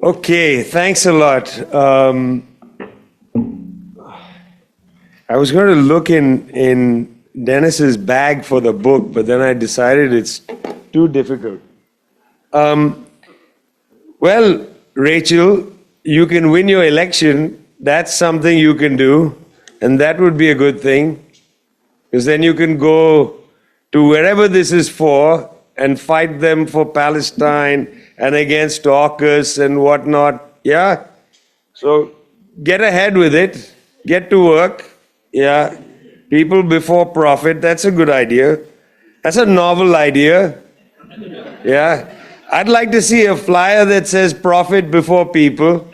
Okay, thanks a lot. I was going to look in Dennis's bag for the book, but then I decided it's too difficult. Well, Rachel, you can win your election. That's something you can do, and that would be a good thing, because then you can go to wherever this is for and fight them for Palestine and against AUKUS and whatnot. Yeah? So get ahead with it. Get to work. Yeah? People before profit. That's a good idea. That's a novel idea. Yeah? I'd like to see a flyer that says profit before people.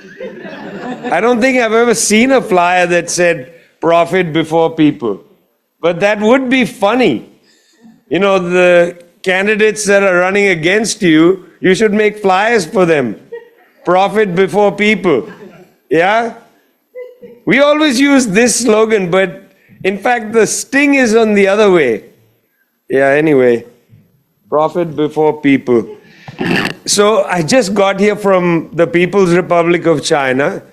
I don't think I've ever seen a flyer that said profit before people. But that would be funny. You know, the candidates that are running against you, you should make flyers for them. Profit before people. Yeah? We always use this slogan, but in fact the sting is on the other way. Yeah, anyway. Profit before people. So I just got here from the People's Republic of China,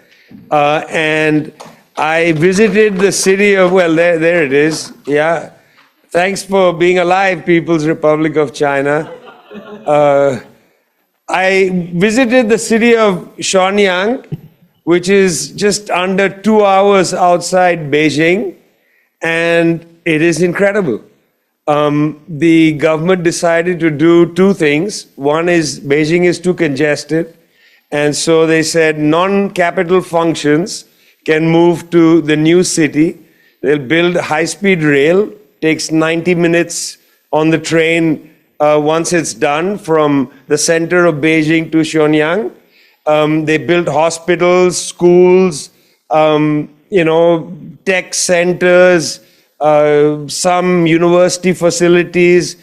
and I visited the city of, well, there it is. Yeah. Thanks for being alive, People's Republic of China. I visited the city of Shenyang, which is just under 2 hours outside Beijing, and it is incredible. The government decided to do two things. One is Beijing is too congested, and so they said non-capital functions can move to the new city. They'll build high-speed rail. Takes 90 minutes on the train once it's done from the center of Beijing to Shenyang. They built hospitals, schools, tech centers, some university facilities.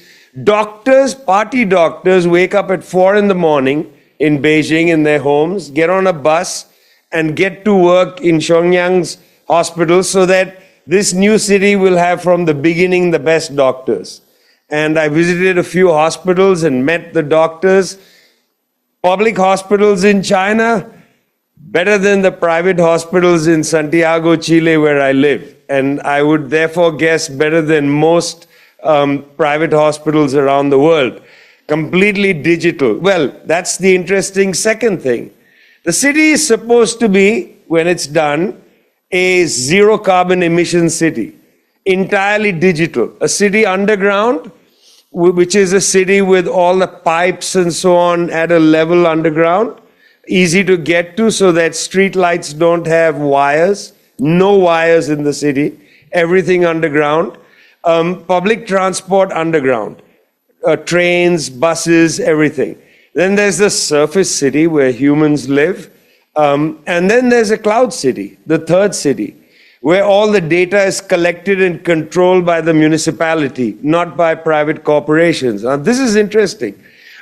Doctors, party doctors, wake up at 4 in the morning in Beijing in their homes, get on a bus and get to work in Shenyang's hospitals so that this new city will have from the beginning the best doctors. And I visited a few hospitals and met the doctors. Public hospitals in China, better than the private hospitals in Santiago, Chile, where I live. And I would therefore guess better than most private hospitals around the world. Completely digital. Well, that's the interesting second thing. The city is supposed to be, when it's done, a zero carbon emission city, entirely digital. A city underground, which is a city with all the pipes and so on at a level underground, easy to get to so that street lights don't have wires, no wires in the city, everything underground. Public transport underground, trains, buses, everything. Then there's the surface city where humans live. And then there's a cloud city, the third city, where all the data is collected and controlled by the municipality, not by private corporations. Now, this is interesting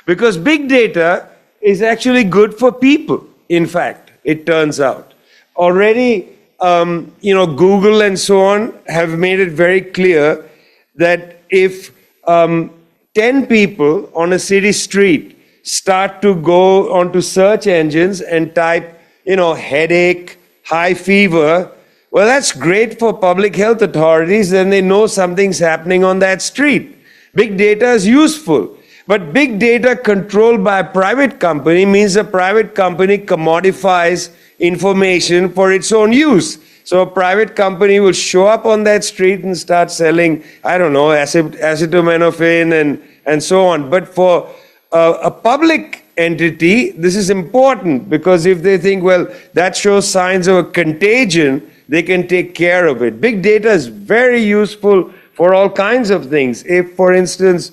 because big data is actually good for people, in fact, it turns out. Already, Google and so on have made it very clear that if 10 people on a city street start to go onto search engines and type headache, high fever, well, that's great for public health authorities, then they know something's happening on that street. Big data is useful, but big data controlled by a private company means a private company commodifies information for its own use. So a private company will show up on that street and start selling, acetaminophen and so on. But for a public entity, this is important because if they think, well, that shows signs of a contagion, they can take care of it. Big data is very useful for all kinds of things. If, for instance,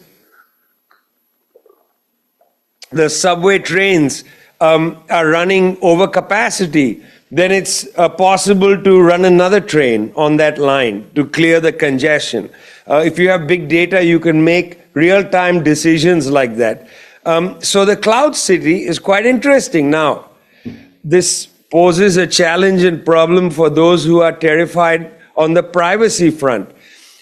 the subway trains are running over capacity, then it's possible to run another train on that line to clear the congestion. If you have big data, you can make real-time decisions like that. So the cloud city is quite interesting now. This poses a challenge and problem for those who are terrified on the privacy front.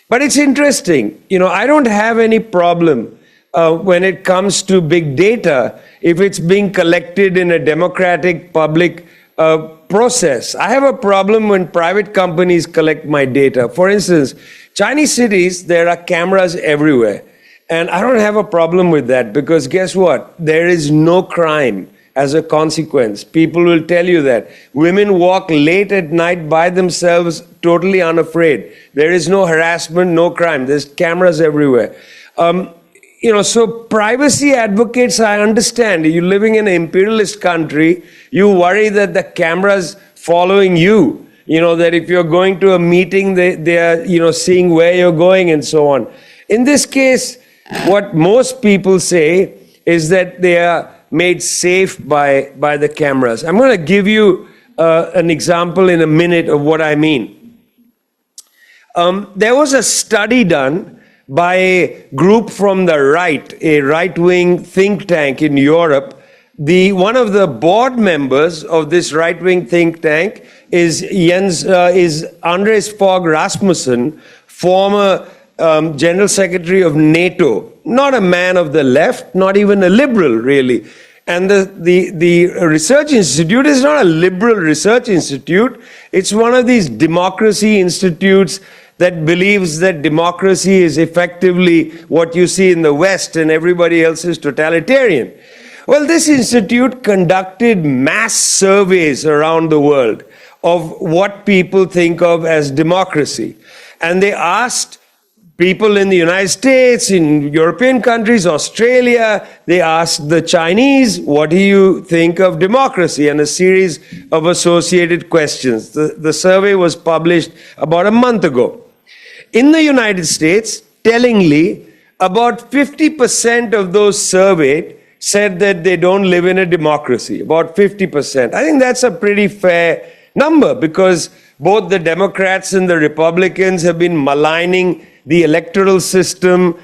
But it's interesting. I don't have any problem when it comes to big data if it's being collected in a democratic public process. I have a problem when private companies collect my data. For instance, Chinese cities, there are cameras everywhere. And I don't have a problem with that because guess what? There is no crime as a consequence. People will tell you that. Women walk late at night by themselves, totally unafraid. There is no harassment, no crime. There's cameras everywhere. So privacy advocates, I understand. You're living in an imperialist country, you worry that the cameras following you, that if you're going to a meeting, they are, seeing where you're going and so on. In this case, what most people say is that they are made safe by the cameras. I'm going to give you an example in a minute of what I mean. There was a study done by a group from the right, a right-wing think tank in Europe. One of the board members of this right-wing think tank is Anders Fogh Rasmussen, former General Secretary of NATO, not a man of the left, not even a liberal, really. And the research institute is not a liberal research institute. It's one of these democracy institutes that believes that democracy is effectively what you see in the West and everybody else is totalitarian. Well, this institute conducted mass surveys around the world of what people think of as democracy. And they asked people in the United States, in European countries, Australia, they asked the Chinese, what do you think of democracy? And a series of associated questions. The survey was published about a month ago. In the United States, tellingly, about 50% of those surveyed said that they don't live in a democracy, about 50%. I think that's a pretty fair number because both the Democrats and the Republicans have been maligning the electoral system.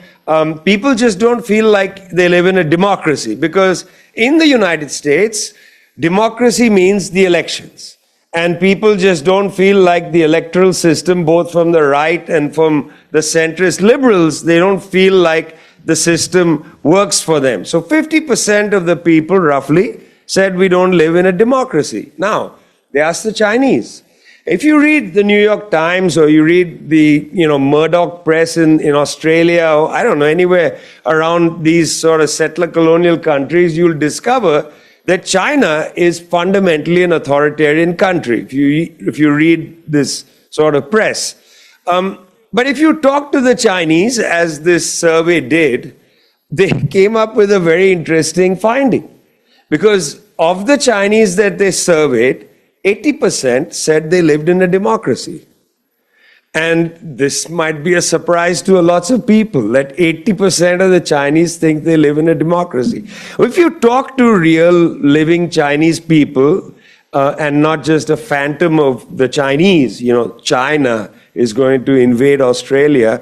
People just don't feel like they live in a democracy because in the United States, democracy means the elections. And people just don't feel like the electoral system, both from the right and from the centrist liberals, they don't feel like the system works for them. So 50% of the people, roughly, said we don't live in a democracy. Now, they asked the Chinese. If you read the New York Times or you read the Murdoch press in Australia or I don't know, anywhere around these sort of settler colonial countries, you'll discover that China is fundamentally an authoritarian country, if you read this sort of press. But if you talk to the Chinese, as this survey did, they came up with a very interesting finding. Because of the Chinese that they surveyed, 80% said they lived in a democracy. And this might be a surprise to lots of people, that 80% of the Chinese think they live in a democracy. If you talk to real living Chinese people, and not just a phantom of the Chinese, China is going to invade Australia.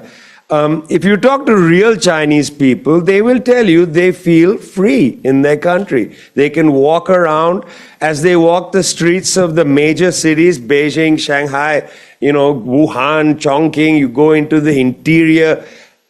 If you talk to real Chinese people, they will tell you they feel free in their country. They can walk around as they walk the streets of the major cities, Beijing, Shanghai, Wuhan, Chongqing, you go into the interior.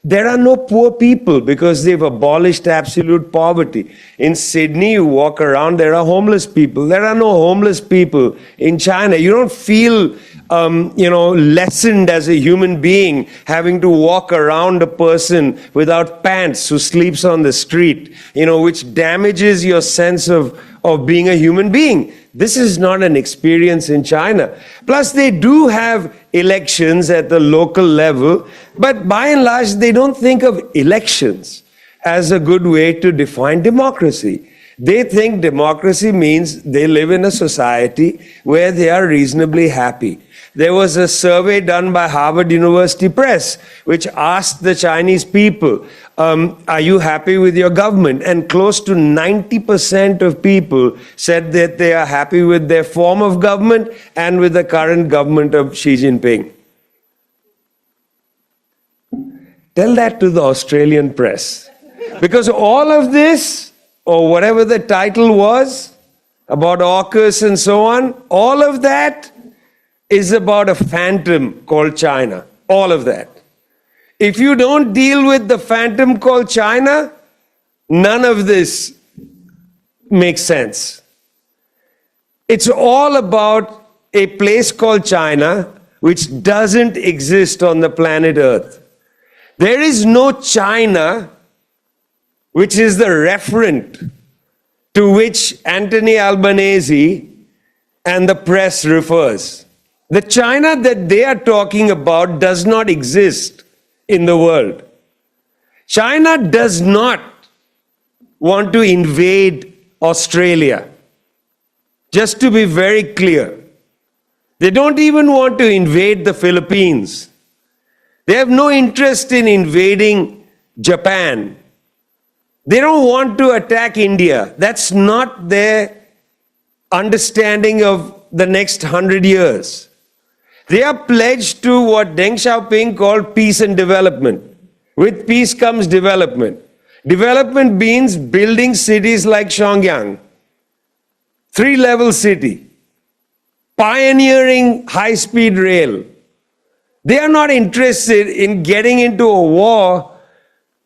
There are no poor people because they've abolished absolute poverty. In Sydney, you walk around, there are homeless people. There are no homeless people in China. You don't feel, lessened as a human being having to walk around a person without pants who sleeps on the street, which damages your sense of being a human being. This is not an experience in China. Plus, they do have elections at the local level, but by and large, they don't think of elections as a good way to define democracy. They think democracy means they live in a society where they are reasonably happy. There was a survey done by Harvard University Press, which asked the Chinese people, are you happy with your government? And close to 90% of people said that they are happy with their form of government and with the current government of Xi Jinping. Tell that to the Australian press. Because all of this, or whatever the title was, about AUKUS and so on, all of that is about a phantom called China. All of that. If you don't deal with the phantom called China, none of this make sense. It's all about a place called China, which doesn't exist on the planet Earth. There is no China, which is the referent to which Anthony Albanese and the press refers. The China that they are talking about does not exist in the world. China does not want to invade Australia. Just to be very clear. They don't even want to invade the Philippines. They have no interest in invading Japan. They don't want to attack India. That's not their understanding of the next 100 years. They are pledged to what Deng Xiaoping called peace and development. With peace comes development. Development means building cities like Shenyang, 3-level city, pioneering high-speed rail. They are not interested in getting into a war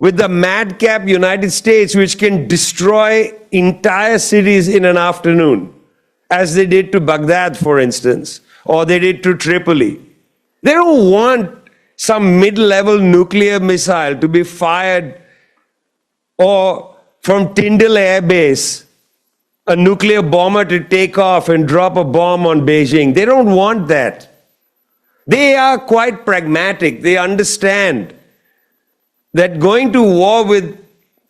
with the madcap United States, which can destroy entire cities in an afternoon, as they did to Baghdad, for instance, or they did to Tripoli. They don't want some mid-level nuclear missile to be fired, or from Tyndall Air Base, a nuclear bomber to take off and drop a bomb on Beijing. They don't want that. They are quite pragmatic. They understand that going to war with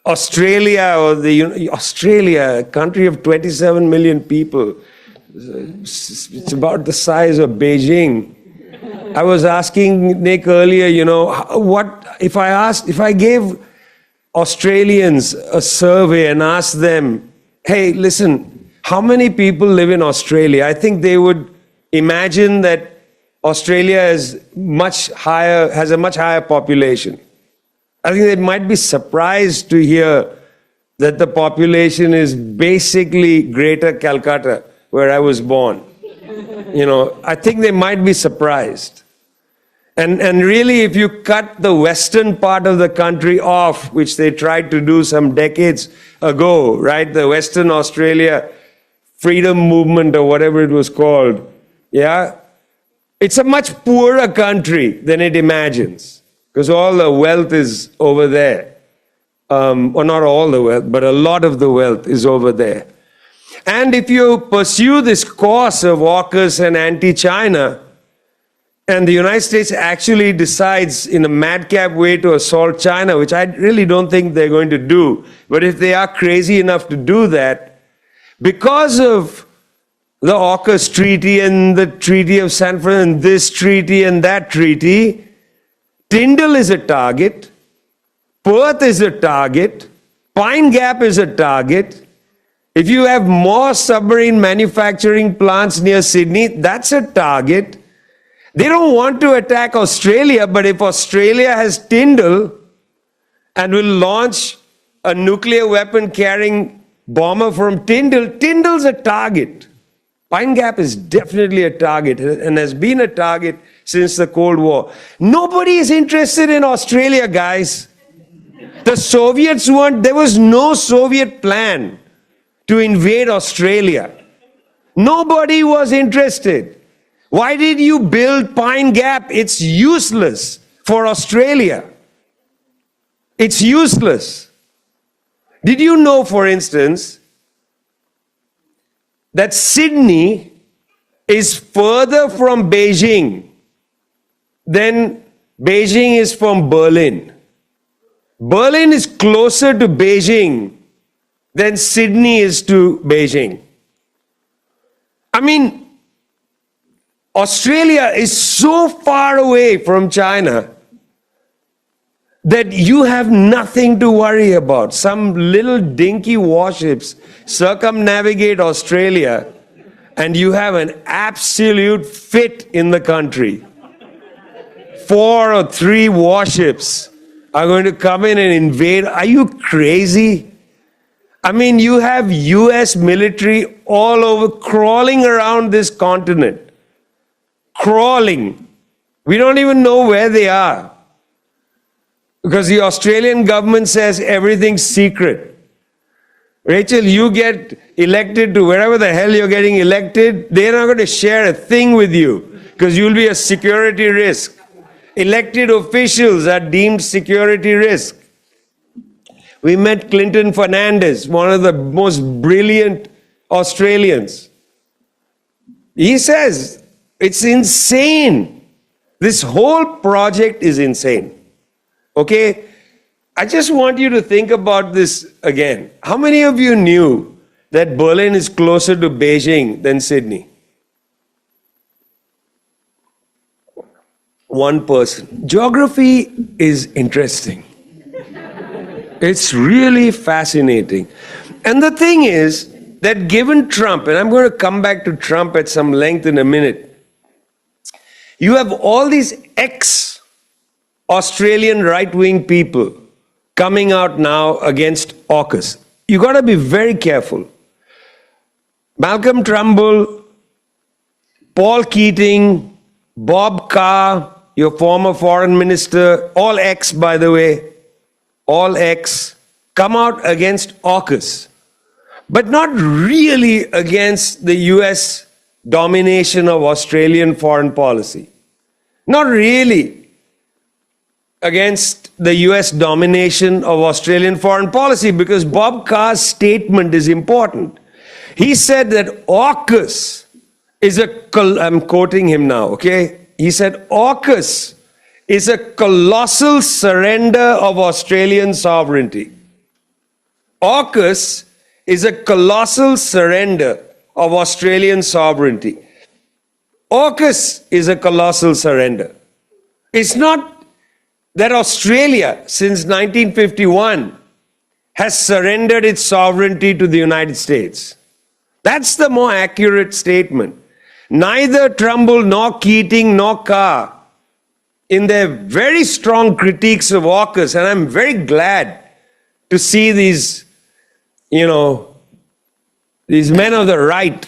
Australia, or Australia, a country of 27 million people, it's about the size of Beijing. I was asking Nick earlier, what if I gave Australians a survey and asked them, hey, listen, how many people live in Australia? I think they would imagine that Australia has a much higher population. I think they might be surprised to hear that the population is basically Greater Calcutta, where I was born. I think they might be surprised. And really, if you cut the western part of the country off, which they tried to do some decades ago, right? The Western Australia Freedom Movement, or whatever it was called, yeah? It's a much poorer country than it imagines, because all the wealth is over there. Or not all the wealth, but a lot of the wealth is over there. And if you pursue this course of AUKUS and anti-China, and the United States actually decides in a madcap way to assault China, which I really don't think they're going to do, but if they are crazy enough to do that, because of the AUKUS treaty and the Treaty of San Francisco and this treaty and that treaty, Tyndall is a target, Perth is a target, Pine Gap is a target. If you have more submarine manufacturing plants near Sydney, that's a target. They don't want to attack Australia, but if Australia has Tyndall and will launch a nuclear weapon carrying bomber from Tyndall, Tyndall's a target. Pine Gap is definitely a target and has been a target since the Cold War. Nobody is interested in Australia, guys. The Soviets weren't, there was no Soviet plan to invade Australia. Nobody was interested. Why did you build Pine Gap? It's useless for Australia. It's useless. Did you know, for instance, that Sydney is further from Beijing than Beijing is from Berlin? Berlin is closer to Beijing than Sydney is to Beijing. I mean, Australia is so far away from China that you have nothing to worry about. Some little dinky warships circumnavigate Australia and you have an absolute fit in the country. 4 or 3 warships are going to come in and invade. Are you crazy? I mean, you have US military all over, crawling around this continent. Crawling. We don't even know where they are, because the Australian government says everything's secret. Rachel, you get elected to wherever the hell you're getting elected, they're not going to share a thing with you because you'll be a security risk. Elected officials are deemed security risk. We met Clinton Fernandez, one of the most brilliant Australians. He says, it's insane. This whole project is insane. Okay? I just want you to think about this again. How many of you knew that Berlin is closer to Beijing than Sydney? One person. Geography is interesting. It's really fascinating. And the thing is that given Trump, and I'm going to come back to Trump at some length in a minute, you have all these ex-Australian right-wing people coming out now against AUKUS. You got to be very careful. Malcolm Turnbull, Paul Keating, Bob Carr, your former foreign minister, all ex, by the way, all ex, come out against AUKUS, but not really against the US domination of Australian foreign policy. Not really against the US domination of Australian foreign policy, because Bob Carr's statement is important. He said that AUKUS is I'm quoting him now, okay? He said AUKUS is a colossal surrender of Australian sovereignty. AUKUS is a colossal surrender of Australian sovereignty. AUKUS is a colossal surrender. It's not that Australia, since 1951, has surrendered its sovereignty to the United States. That's the more accurate statement. Neither Turnbull nor Keating nor Carr, in their very strong critiques of AUKUS, and I'm very glad to see these, these men of the right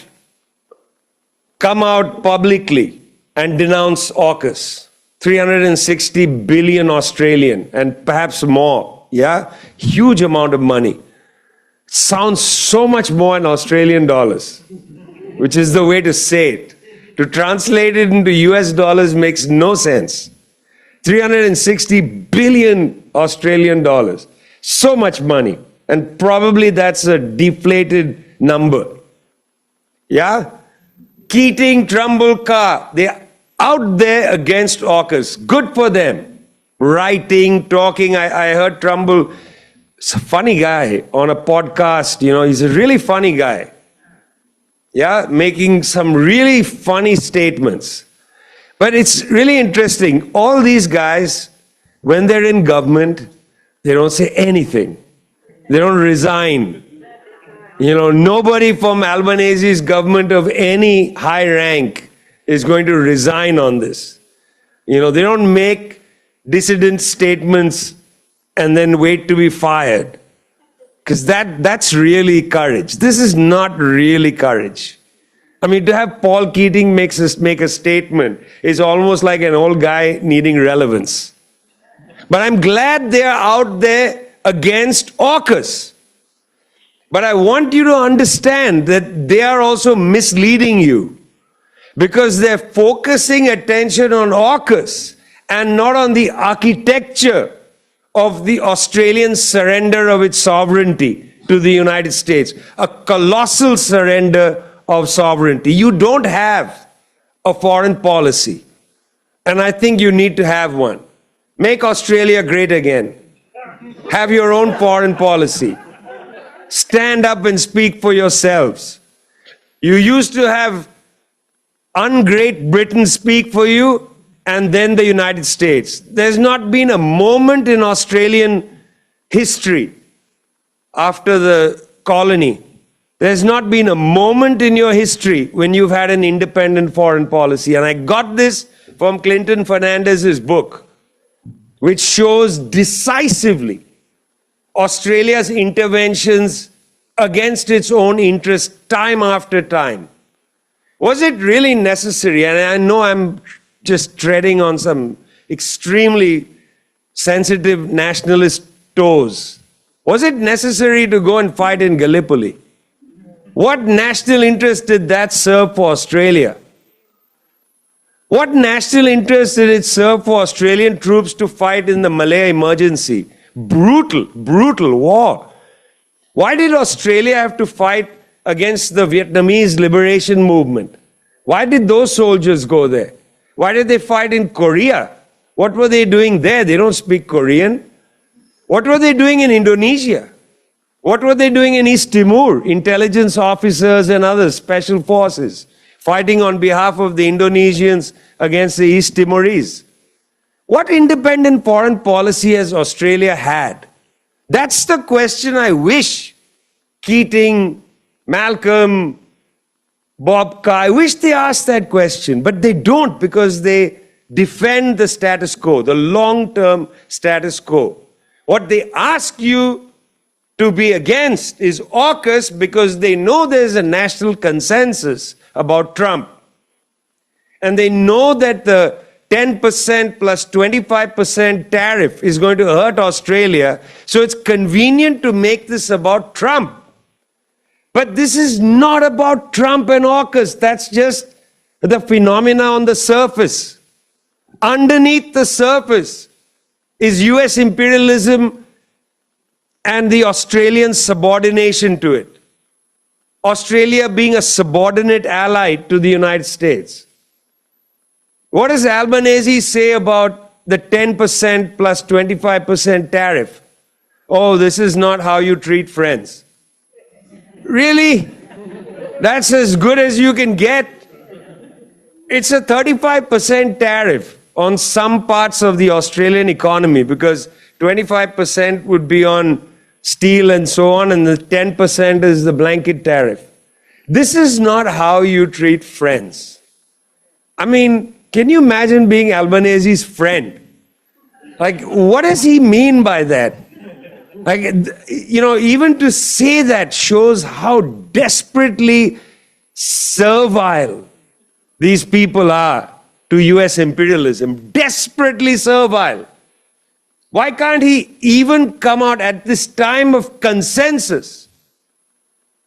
come out publicly and denounce AUKUS. 360 billion Australian and perhaps more, yeah? Huge amount of money. Sounds so much more in Australian dollars, which is the way to say it. To translate it into US dollars makes no sense. 360 billion Australian dollars. So much money. And probably that's a deflated number. Yeah? Keating, Turnbull, Carr, they're out there against AUKUS. Good for them. Writing, talking. I heard Turnbull, he's a funny guy on a podcast. He's a really funny guy. Yeah, making some really funny statements. But it's really interesting. All these guys, when they're in government, they don't say anything. They don't resign. Nobody from Albanese's government of any high rank is going to resign on this. They don't make dissident statements and then wait to be fired. Because that's really courage. This is not really courage. I mean, to have Paul Keating make a statement is almost like an old guy needing relevance. But I'm glad they're out there against AUKUS. But I want you to understand that they are also misleading you, because they're focusing attention on AUKUS and not on the architecture of the Australian surrender of its sovereignty to the United States. A colossal surrender of sovereignty. You don't have a foreign policy, and I think you need to have one. Make Australia great again. Have your own foreign policy. Stand up and speak for yourselves. You used to have ungreat Britain speak for you, and then the United States. There's not been a moment in Australian history after the colony. There's not been a moment in your history when you've had an independent foreign policy. And I got this from Clinton Fernandez's book, which shows decisively Australia's interventions against its own interests time after time. Was it really necessary? And I know I'm just treading on some extremely sensitive nationalist toes. Was it necessary to go and fight in Gallipoli? What national interest did that serve for Australia? What national interest did it serve for Australian troops to fight in the Malaya emergency? Brutal, brutal war. Why did Australia have to fight against the Vietnamese liberation movement? Why did those soldiers go there? Why did they fight in Korea? What were they doing there? They don't speak Korean. What were they doing in Indonesia? What were they doing in East Timor? Intelligence officers and others, special forces, fighting on behalf of the Indonesians against the East Timorese. What independent foreign policy has Australia had? That's the question I wish Keating, Malcolm, Bob Carr, I wish they asked that question, but they don't, because they defend the status quo, the long-term status quo. What they ask you to be against is AUKUS, because they know there's a national consensus about Trump. And they know that the 10% plus 25% tariff is going to hurt Australia. So it's convenient to make this about Trump. But this is not about Trump and AUKUS. That's just the phenomena on the surface. Underneath the surface is US imperialism and the Australian subordination to it. Australia being a subordinate ally to the United States. What does Albanese say about the 10% plus 25% tariff? Oh, this is not how you treat friends. Really? That's as good as you can get. It's a 35% tariff on some parts of the Australian economy, because 25% would be on steel and so on, and the 10% is the blanket tariff. This is not how you treat friends. I mean, can you imagine being Albanese's friend? Like, what does he mean by that? Like, even to say that shows how desperately servile these people are to US imperialism. Desperately servile. Why can't he even come out at this time of consensus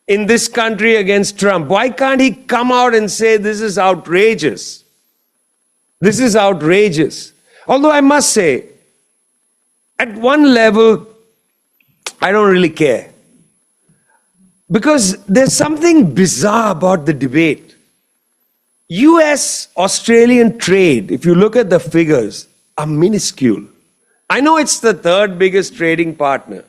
in this country against Trump? Why can't he come out and say this is outrageous? This is outrageous. Although I must say, at one level, I don't really care. Because there's something bizarre about the debate. US-Australian trade, if you look at the figures, are minuscule. I know it's the third biggest trading partner.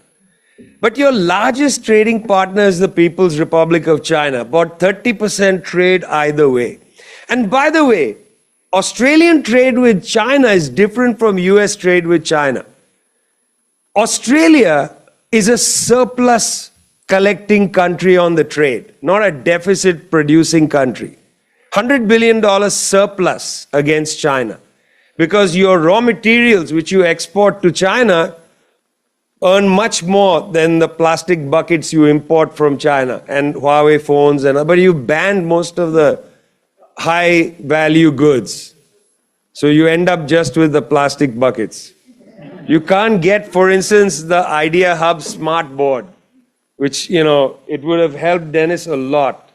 But your largest trading partner is the People's Republic of China. About 30% trade either way. And by the way, Australian trade with China is different from US trade with China. Australia is a surplus collecting country on the trade, not a deficit producing country. $100 billion surplus against China. Because your raw materials which you export to China earn much more than the plastic buckets you import from China and Huawei phones, but you banned most of the high value goods. So you end up just with the plastic buckets. You can't get, for instance, the Idea Hub smart board, which, it would have helped Dennis a lot.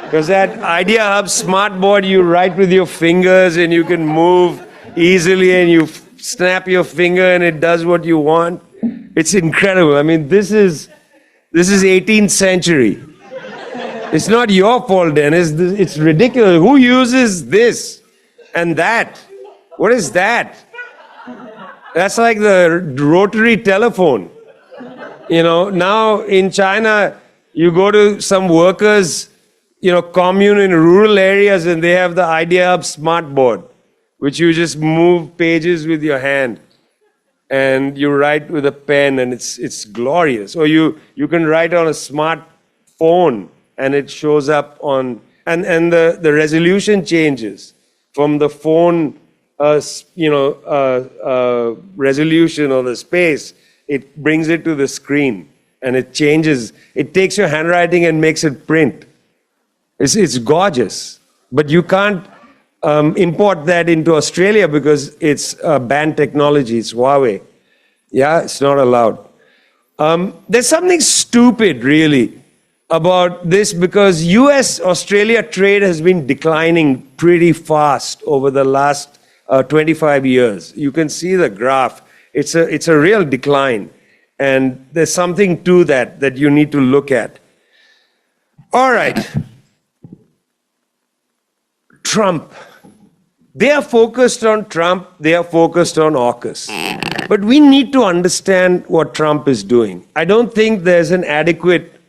Because that Idea Hub smart board, you write with your fingers and you can move easily and you snap your finger and it does what you want. It's incredible. I mean, this is 18th century. It's not your fault, Dennis. It's ridiculous. Who uses this and that? What is that? That's like the rotary telephone. Now in China, you go to some workers, commune in rural areas, and they have the Idea Hub smart board, which you just move pages with your hand and you write with a pen, and it's glorious. Or you can write on a smart phone and it shows up on, and the resolution changes from the phone resolution or the space. It brings it to the screen and it changes. It takes your handwriting and makes it print. It's gorgeous. But you can't import that into Australia because it's banned technology. It's Huawei. Yeah, it's not allowed. There's something stupid, really, about this because US-Australia trade has been declining pretty fast over the last 25 years. You can see the graph. It's a real decline. And there's something to that you need to look at. All right. Trump. They are focused on Trump. They are focused on AUKUS. But we need to understand what Trump is doing. I don't think there's an adequate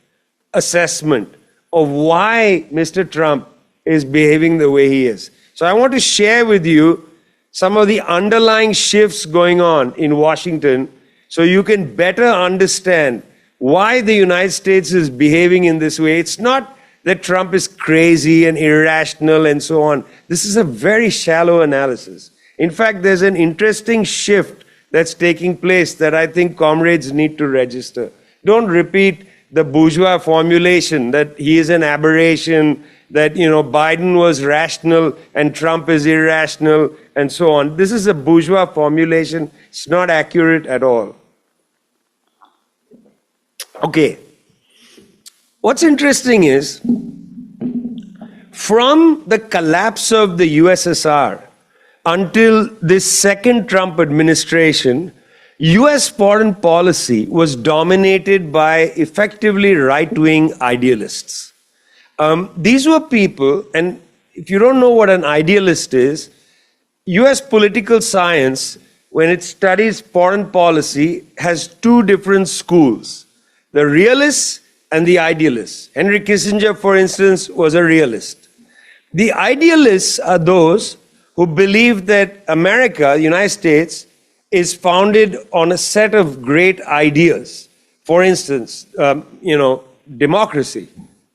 assessment of why Mr. Trump is behaving the way he is. So I want to share with you some of the underlying shifts going on in Washington so you can better understand why the United States is behaving in this way. It's not that Trump is crazy and irrational and so on. This is a very shallow analysis. In fact, there's an interesting shift that's taking place that I think comrades need to register. Don't repeat the bourgeois formulation that he is an aberration, that Biden was rational and Trump is irrational and so on. This is a bourgeois formulation. It's not accurate at all. Okay. What's interesting is, from the collapse of the USSR until this second Trump administration, US foreign policy was dominated by effectively right-wing idealists. These were people, and if you don't know what an idealist is, US political science, when it studies foreign policy, has two different schools, the realists and the idealists. Henry Kissinger, for instance, was a realist. The idealists are those who believe that America, the United States, is founded on a set of great ideas. For instance, democracy.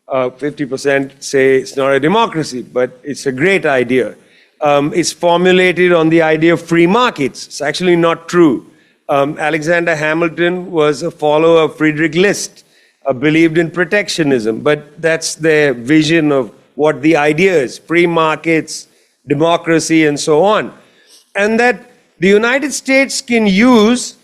50% say it's not a democracy, but it's a great idea. It's formulated on the idea of free markets. It's actually not true. Alexander Hamilton was a follower of Friedrich List, believed in protectionism, but that's their vision of what the idea is, free markets, democracy, and so on. And that the United States can use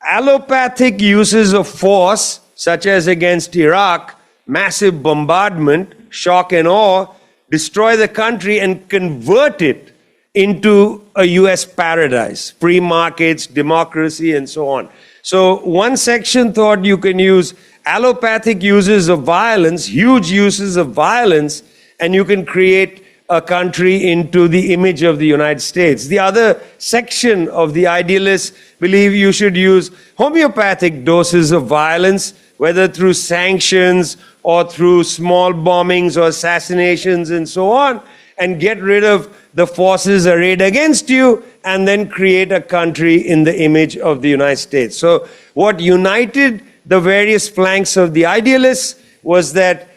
allopathic uses of force, such as against Iraq, massive bombardment, shock and awe, destroy the country and convert it into a US paradise, free markets, democracy, and so on. So one section thought you can use allopathic uses of violence, huge uses of violence, and you can create a country into the image of the United States. The other section of the idealists believe you should use homeopathic doses of violence, whether through sanctions or through small bombings or assassinations and so on, and get rid of the forces arrayed against you, and then create a country in the image of the United States. So what united the various flanks of the idealists was that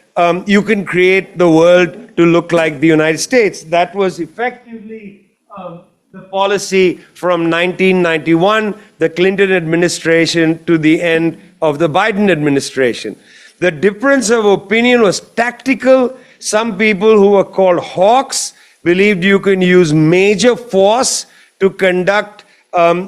you can create the world to look like the United States. That was effectively the policy from 1991, the Clinton administration, to the end of the Biden administration. The difference of opinion was tactical. Some people who were called hawks believed you can use major force to conduct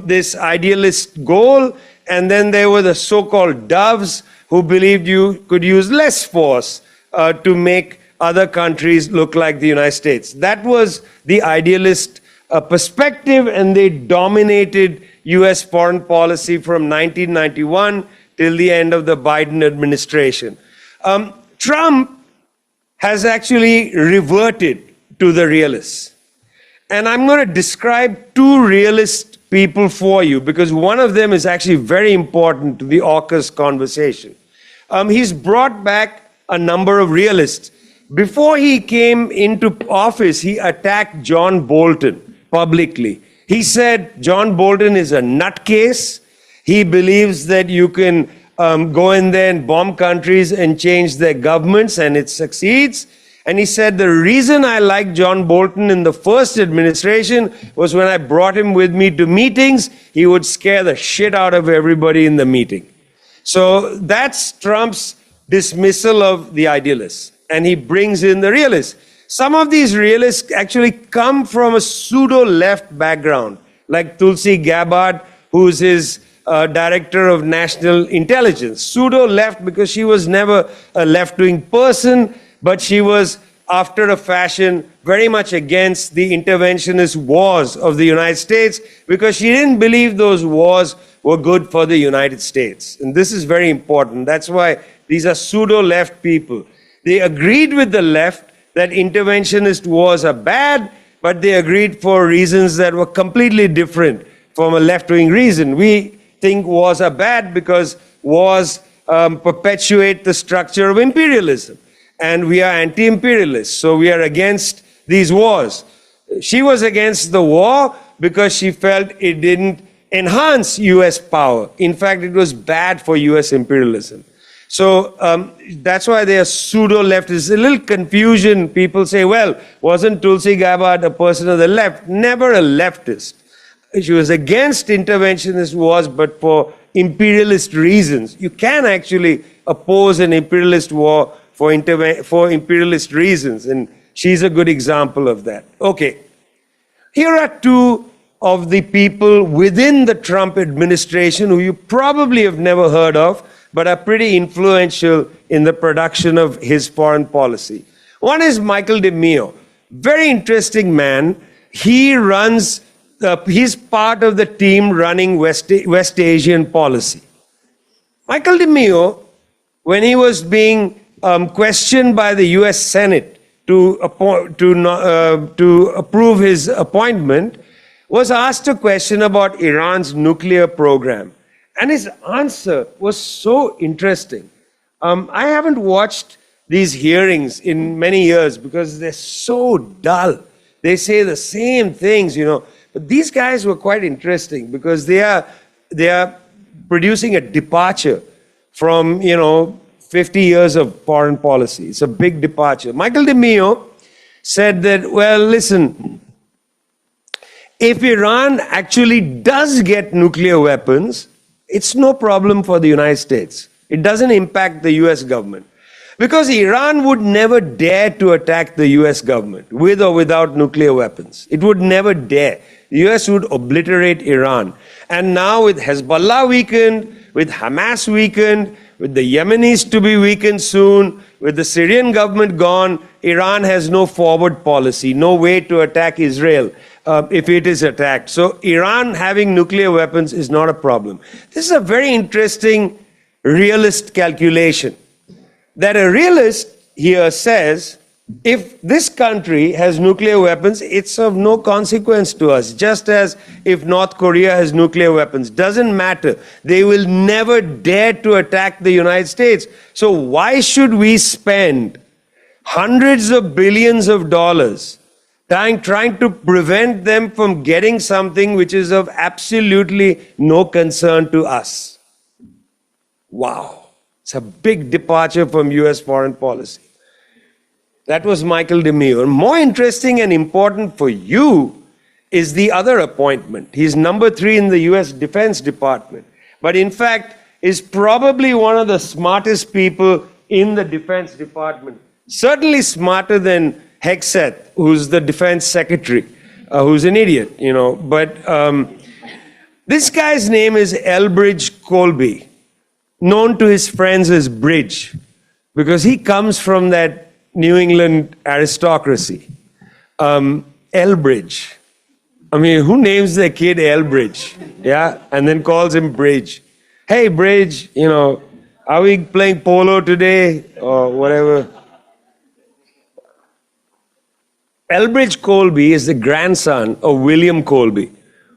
this idealist goal. And then there were the so-called doves who believed you could use less force to make other countries look like the United States. That was the idealist perspective, and they dominated US foreign policy from 1991 till the end of the Biden administration. Trump has actually reverted to the realists. And I'm going to describe two realist people for you, because one of them is actually very important to the AUKUS conversation. He's brought back a number of realists. Before he came into office, he attacked John Bolton publicly. He said John Bolton is a nutcase. He believes that you can go in there and bomb countries and change their governments, and it succeeds. And he said, the reason I liked John Bolton in the first administration was when I brought him with me to meetings, he would scare the shit out of everybody in the meeting. So that's Trump's dismissal of the idealists. And he brings in the realists. Some of these realists actually come from a pseudo-left background, like Tulsi Gabbard, who's his director of national intelligence. Pseudo left because she was never a left-wing person, but she was, after a fashion, very much against the interventionist wars of the United States because she didn't believe those wars were good for the United States. And this is very important. That's why these are pseudo-left people. They agreed with the left that interventionist wars are bad, but they agreed for reasons that were completely different from a left-wing reason. We think wars are bad because wars perpetuate the structure of imperialism. And we are anti-imperialists, so we are against these wars. She was against the war because she felt it didn't enhance US power. In fact, it was bad for US imperialism. So that's why they are pseudo-leftists. A little confusion. People say, well, wasn't Tulsi Gabbard a person of the left? Never a leftist. She was against interventionist wars, but for imperialist reasons. You can actually oppose an imperialist war for imperialist reasons, and she's a good example of that. Okay, here are two of the people within the Trump administration who you probably have never heard of, but are pretty influential in the production of his foreign policy. One is Michael DeMeo, very interesting man. He runs, he's part of the team running West Asian policy. Michael DeMeo, when he was being questioned by the US Senate to approve his appointment, was asked a question about Iran's nuclear program. And his answer was so interesting. I haven't watched these hearings in many years because they're so dull. They say the same things, you know. But these guys were quite interesting because they are producing a departure from, 50 years of foreign policy. It's a big departure. Michael DeMeo said that, well, listen, if Iran actually does get nuclear weapons, it's no problem for the United States. It doesn't impact the US government. Because Iran would never dare to attack the US government with or without nuclear weapons. It would never dare. The US would obliterate Iran. And now with Hezbollah weakened, with Hamas weakened, with the Yemenis to be weakened soon, with the Syrian government gone, Iran has no forward policy, no way to attack Israel if it is attacked. So Iran having nuclear weapons is not a problem. This is a very interesting realist calculation. That a realist here says, if this country has nuclear weapons, it's of no consequence to us. Just as if North Korea has nuclear weapons. Doesn't matter. They will never dare to attack the United States. So why should we spend hundreds of billions of dollars trying to prevent them from getting something which is of absolutely no concern to us? Wow. It's a big departure from US foreign policy. That was Michael DeMeo. And more interesting and important for you is the other appointment. He's number 3 in the US Defense Department. But in fact, is probably one of the smartest people in the Defense Department. Certainly smarter than Hegseth, who's the Defense Secretary, who's an idiot, But this guy's name is Elbridge Colby, known to his friends as Bridge, because he comes from that New England aristocracy. Elbridge. I mean, who names their kid Elbridge? Yeah, and then calls him Bridge. Hey, Bridge, are we playing polo today or whatever? Elbridge Colby is the grandson of William Colby,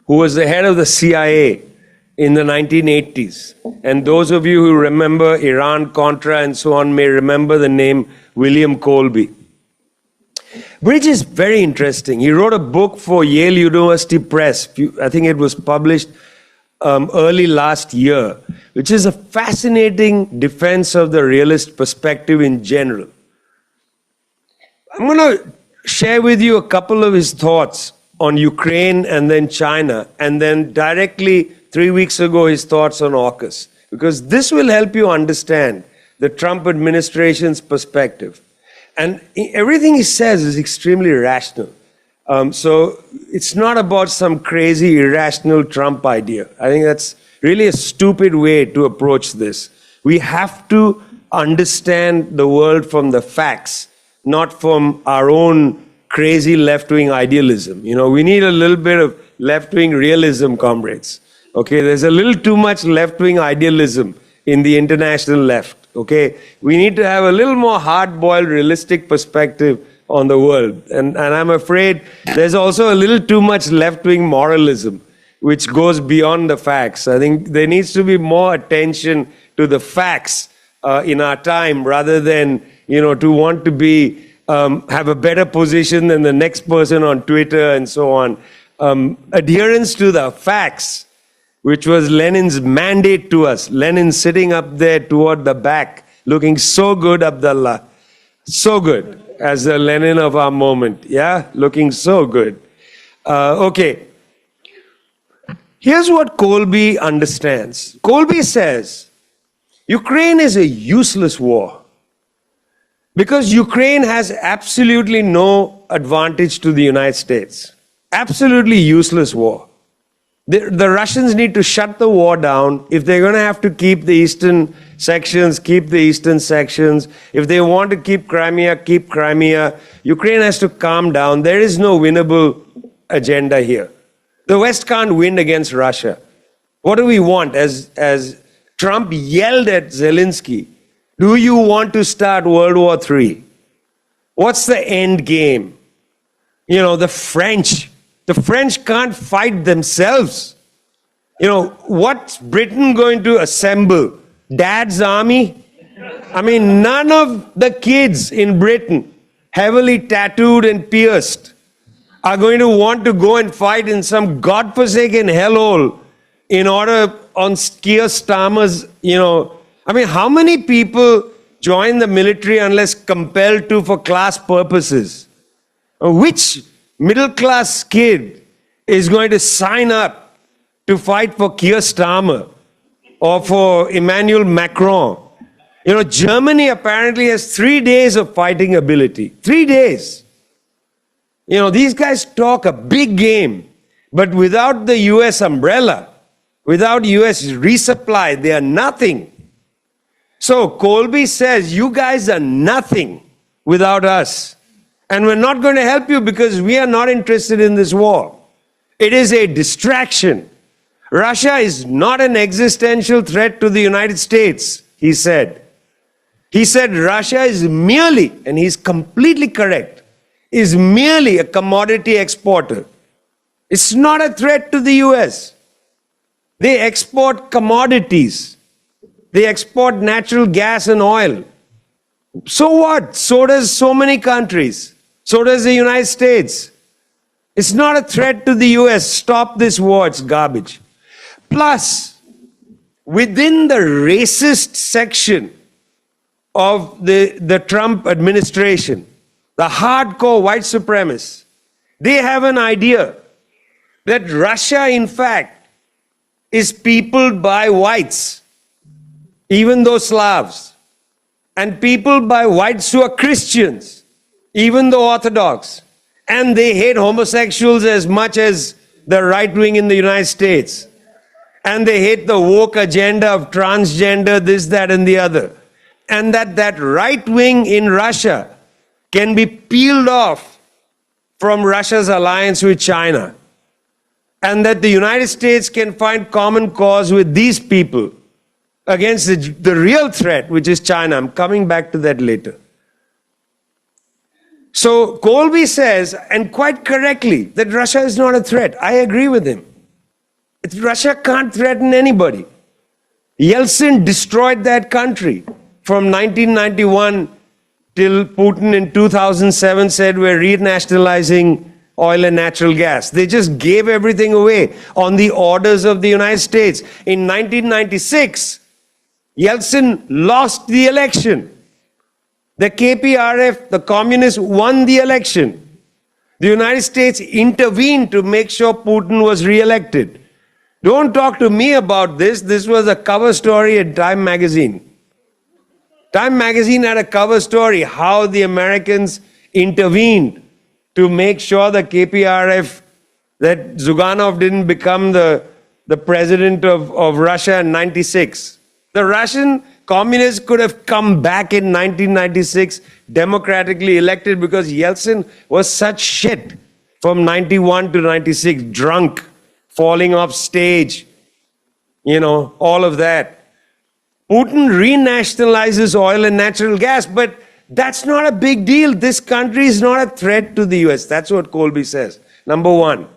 who was the head of the CIA in the 1980s. And those of you who remember Iran, Contra, and so on may remember the name William Colby. Bridge is very interesting. He wrote a book for Yale University Press. I think it was published early last year, which is a fascinating defense of the realist perspective in general. I'm going to share with you a couple of his thoughts on Ukraine and then China, and then directly 3 weeks ago, his thoughts on AUKUS, because this will help you understand the Trump administration's perspective. And everything he says is extremely rational. So it's not about some crazy, irrational Trump idea. I think that's really a stupid way to approach this. We have to understand the world from the facts, not from our own crazy left-wing idealism. We need a little bit of left-wing realism, comrades. Okay, there's a little too much left-wing idealism in the international left. Okay, we need to have a little more hard-boiled, realistic perspective on the world. And I'm afraid there's also a little too much left-wing moralism, which goes beyond the facts. I think there needs to be more attention to the facts in our time, rather than, to want to be have a better position than the next person on Twitter and so on. Adherence to the facts, which was Lenin's mandate to us. Lenin sitting up there toward the back, looking so good, Abdullah. So good, as the Lenin of our moment. Yeah, looking so good. Okay. Here's what Colby understands. Colby says, Ukraine is a useless war, because Ukraine has absolutely no advantage to the United States. Absolutely useless war. The Russians need to shut the war down. If they're going to have to keep the eastern sections, keep the eastern sections. If they want to keep Crimea, keep Crimea. Ukraine has to calm down. There is no winnable agenda here. The West can't win against Russia. What do we want? As Trump yelled at Zelensky, do you want to start World War III? What's the end game? The French can't fight themselves. What's Britain going to assemble? Dad's army? None of the kids in Britain, heavily tattooed and pierced, are going to want to go and fight in some godforsaken hellhole in order on Keir Starmer's, how many people join the military unless compelled to for class purposes? Which middle-class kid is going to sign up to fight for Keir Starmer or for Emmanuel Macron? Germany apparently has 3 days of fighting ability. 3 days. These guys talk a big game, but without the US umbrella, without US resupply, they are nothing. So Colby says, you guys are nothing without us. And we're not going to help you because we are not interested in this war. It is a distraction. Russia is not an existential threat to the United States, he said. He said Russia is merely, and he's completely correct, is merely a commodity exporter. It's not a threat to the US. They export commodities. They export natural gas and oil. So what? So does so many countries. So does the United States. It's not a threat to the US. Stop this war. It's garbage. Plus, within the racist section of the Trump administration, the hardcore white supremacists, they have an idea that Russia, in fact, is peopled by whites, even though Slavs, and peopled by whites who are Christians, even though Orthodox, and they hate homosexuals as much as the right wing in the United States, and they hate the woke agenda of transgender, this, that, and the other, and that right wing in Russia can be peeled off from Russia's alliance with China, and that the United States can find common cause with these people against the real threat, which is China. I'm coming back to that later. So Colby says, and quite correctly, that Russia is not a threat. I agree with him. Russia can't threaten anybody. Yeltsin destroyed that country from 1991 till Putin in 2007 said we're renationalizing oil and natural gas. They just gave everything away on the orders of the United States. In 1996, Yeltsin lost the election. The KPRF, the communists, won the election. The United States intervened to make sure Putin was re-elected. Don't talk to me about this. This was a cover story in Time magazine. Time magazine had a cover story, how the Americans intervened to make sure the KPRF, that Zyuganov didn't become the the president of Russia in 96. The Russian communists could have come back in 1996, democratically elected, because Yeltsin was such shit from 91 to 96, drunk, falling off stage, all of that. Putin renationalizes oil and natural gas, but that's not a big deal. This country is not a threat to the US. That's what Colby says. Number one.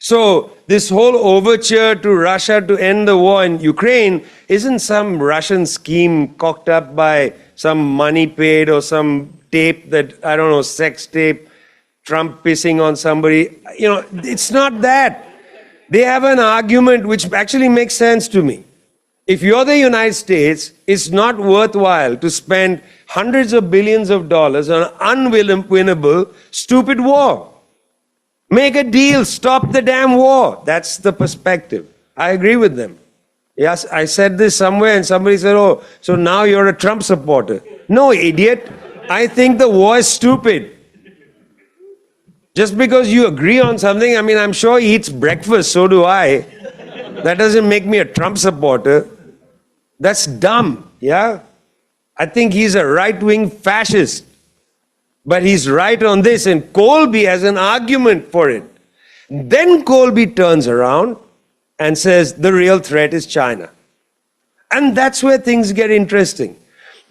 So this whole overture to Russia to end the war in Ukraine isn't some Russian scheme cocked up by some money paid or some tape that, I don't know, sex tape, Trump pissing on somebody. It's not that. They have an argument which actually makes sense to me. If you're the United States, it's not worthwhile to spend hundreds of billions of dollars on an unwinnable, stupid war. Make a deal, stop the damn war. That's the perspective. I agree with them. Yes, I said this somewhere and somebody said, oh, so now you're a Trump supporter. No, idiot. I think the war is stupid. Just because you agree on something, I'm sure he eats breakfast, so do I. That doesn't make me a Trump supporter. That's dumb, yeah? I think he's a right-wing fascist. But he's right on this, and Colby has an argument for it. Then Colby turns around and says the real threat is China. And that's where things get interesting.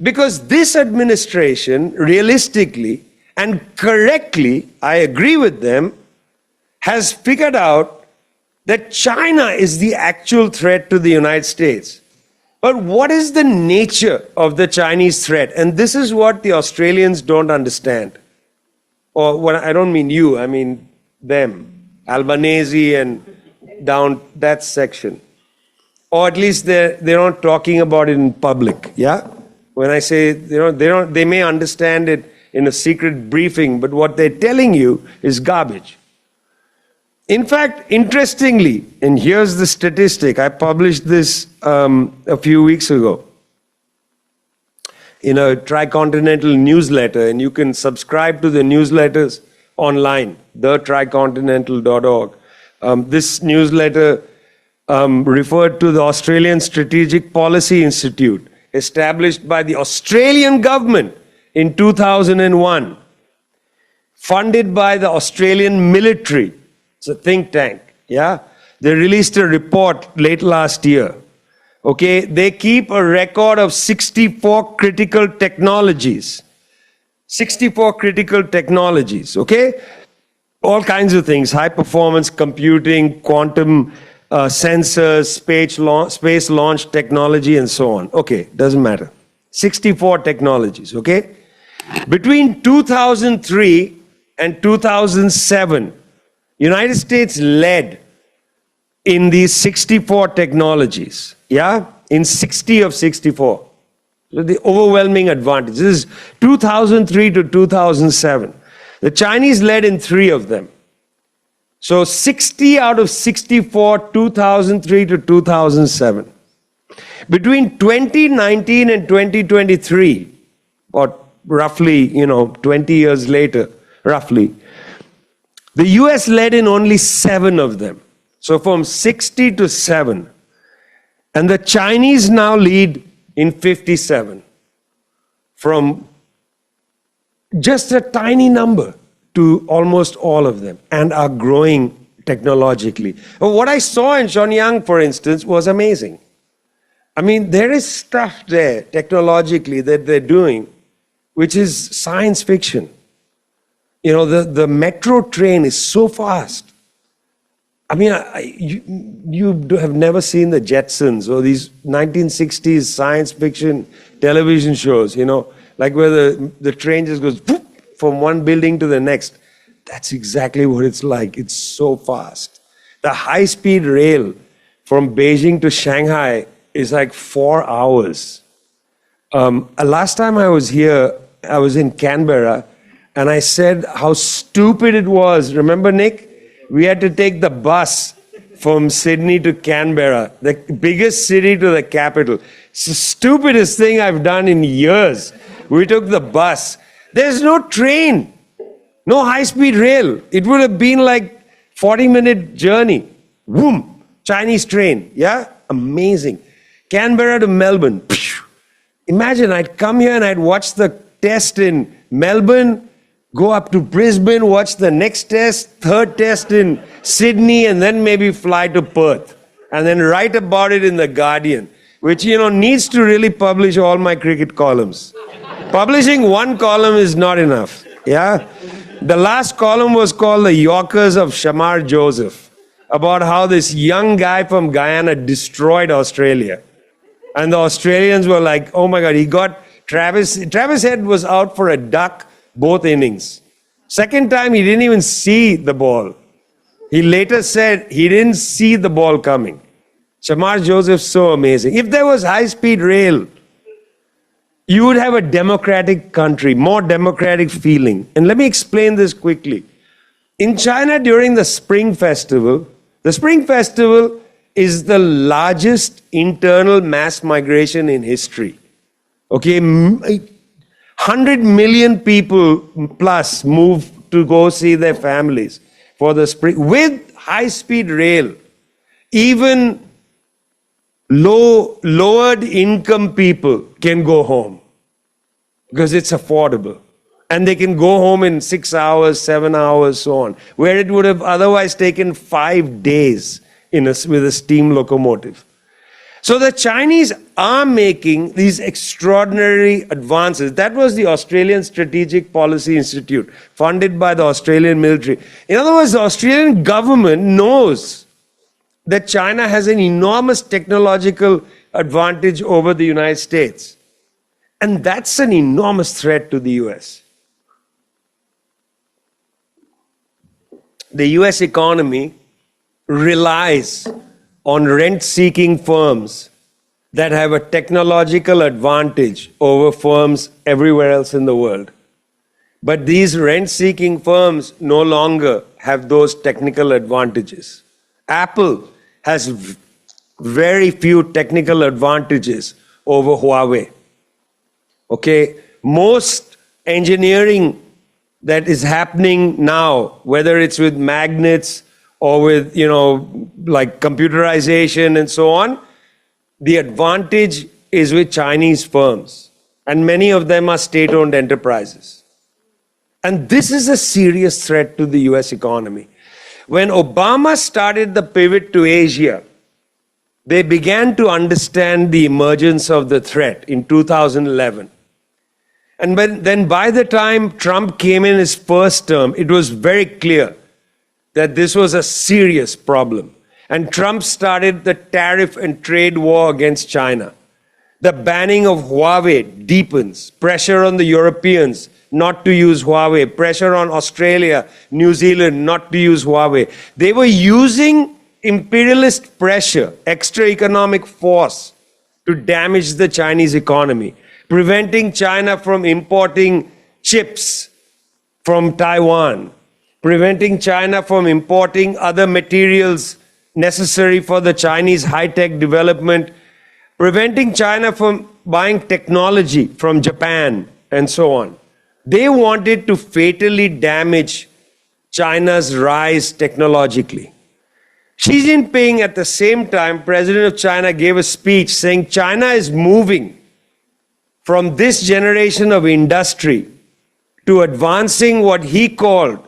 Because this administration, realistically and correctly, I agree with them, has figured out that China is the actual threat to the United States. But what is the nature of the Chinese threat? And this is what the Australians don't understand. Or what, I don't mean you, I mean them. Albanese and down that section. Or at least they're not talking about it in public, yeah? When I say, they may understand it in a secret briefing, but what they're telling you is garbage. In fact, interestingly, and here's the statistic, I published this a few weeks ago in a tricontinental newsletter, and you can subscribe to the newsletters online, thetricontinental.org. This newsletter referred to the Australian Strategic Policy Institute, established by the Australian government in 2001, funded by the Australian military. It's a think tank, yeah? They released a report late last year, okay? They keep a record of 64 critical technologies. 64 critical technologies, okay? All kinds of things, high performance computing, quantum sensors, space launch technology, and so on. Okay, doesn't matter. 64 technologies, okay? Between 2003 and 2007, United States led in these 64 technologies, yeah? In 60 of 64. So the overwhelming advantage. This is 2003 to 2007. The Chinese led in 3 of them. So 60 out of 64, 2003 to 2007. Between 2019 and 2023, or roughly, 20 years later, roughly, the US led in only 7 of them. So from 60 to 7. And the Chinese now lead in 57. From just a tiny number to almost all of them, and are growing technologically. What I saw in Shenyang, for instance, was amazing. There is stuff there technologically that they're doing, which is science fiction. The metro train is so fast. You have never seen the Jetsons or these 1960s science fiction television shows, like where the train just goes whoop, from one building to the next. That's exactly what it's like. It's so fast. The high-speed rail from Beijing to Shanghai is like 4 hours. Last time I was here, I was in Canberra, and I said how stupid it was. Remember, Nick? We had to take the bus from Sydney to Canberra, the biggest city to the capital. It's the stupidest thing I've done in years. We took the bus. There's no train, no high-speed rail. It would have been like 40-minute journey. Boom! Chinese train. Yeah? Amazing. Canberra to Melbourne. Imagine I'd come here and I'd watch the test in Melbourne, go up to Brisbane, watch the next test, third test in Sydney, and then maybe fly to Perth. And then write about it in The Guardian, which, needs to really publish all my cricket columns. Publishing one column is not enough. Yeah? The last column was called The Yorkers of Shamar Joseph, about how this young guy from Guyana destroyed Australia. And the Australians were like, oh my God, he got Travis Head was out for a duck both innings. Second time, he didn't even see the ball. He later said he didn't see the ball coming. Shamar Joseph's so amazing. If there was high-speed rail, you would have a democratic country, more democratic feeling. And let me explain this quickly. In China, during the Spring Festival is the largest internal mass migration in history. Okay, 100 million people plus move to go see their families for the spring. With high-speed rail, even lowered income people can go home because it's affordable. And they can go home in 6 hours, 7 hours, so on, where it would have otherwise taken 5 days with a steam locomotive. So the Chinese are making these extraordinary advances. That was the Australian Strategic Policy Institute, funded by the Australian military. In other words, the Australian government knows that China has an enormous technological advantage over the United States. And that's an enormous threat to the US. The US economy relies on rent-seeking firms that have a technological advantage over firms everywhere else in the world. But these rent-seeking firms no longer have those technical advantages. Apple has very few technical advantages over Huawei. Okay, most engineering that is happening now, whether it's with magnets or with, like computerization and so on, the advantage is with Chinese firms. And many of them are state-owned enterprises. And this is a serious threat to the US economy. When Obama started the pivot to Asia, they began to understand the emergence of the threat in 2011. And then by the time Trump came in his first term, it was very clear that this was a serious problem. And Trump started the tariff and trade war against China. The banning of Huawei deepens. Pressure on the Europeans not to use Huawei. Pressure on Australia, New Zealand not to use Huawei. They were using imperialist pressure, extra economic force, to damage the Chinese economy, preventing China from importing chips from Taiwan, preventing China from importing other materials necessary for the Chinese high-tech development, preventing China from buying technology from Japan, and so on. They wanted to fatally damage China's rise technologically. Xi Jinping, at the same time, President of China, gave a speech saying China is moving from this generation of industry to advancing what he called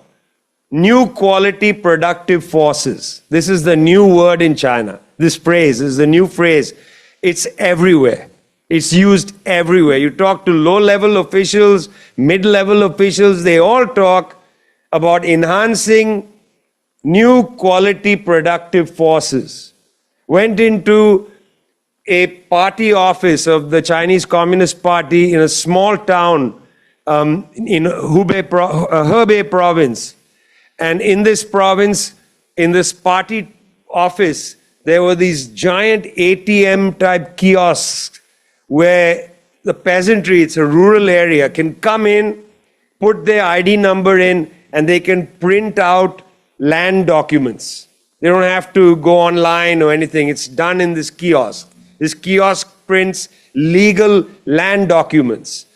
new quality productive forces. This is the new word in China. This phrase is the new phrase. It's everywhere. It's used everywhere. You talk to low-level officials, mid-level officials, they all talk about enhancing new quality productive forces. Went into a party office of the Chinese Communist Party in a small town in Hebei province. And in this province, in this party office, there were these giant ATM-type kiosks where the peasantry, it's a rural area, can come in, put their ID number in, and they can print out land documents. They don't have to go online or anything. It's done in this kiosk. This kiosk prints legal land documents.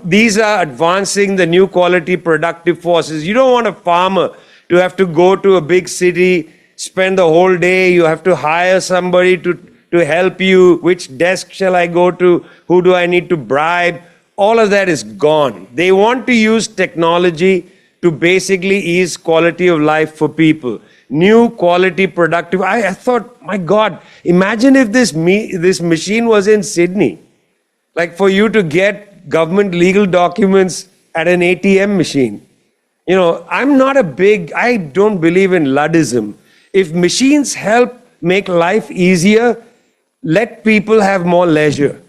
These are advancing the new quality productive forces. You don't want a farmer to have to go to a big city spend the whole day. You have to hire somebody to help you. Which desk shall I go to? Who do I need to bribe? All of that is gone. They want to use technology to basically ease quality of life for people. New quality productive. I thought, my God, imagine if this machine was in Sydney. Like for you to get government legal documents at an ATM machine. You know, I don't believe in Luddism. If machines help make life easier, let people have more leisure.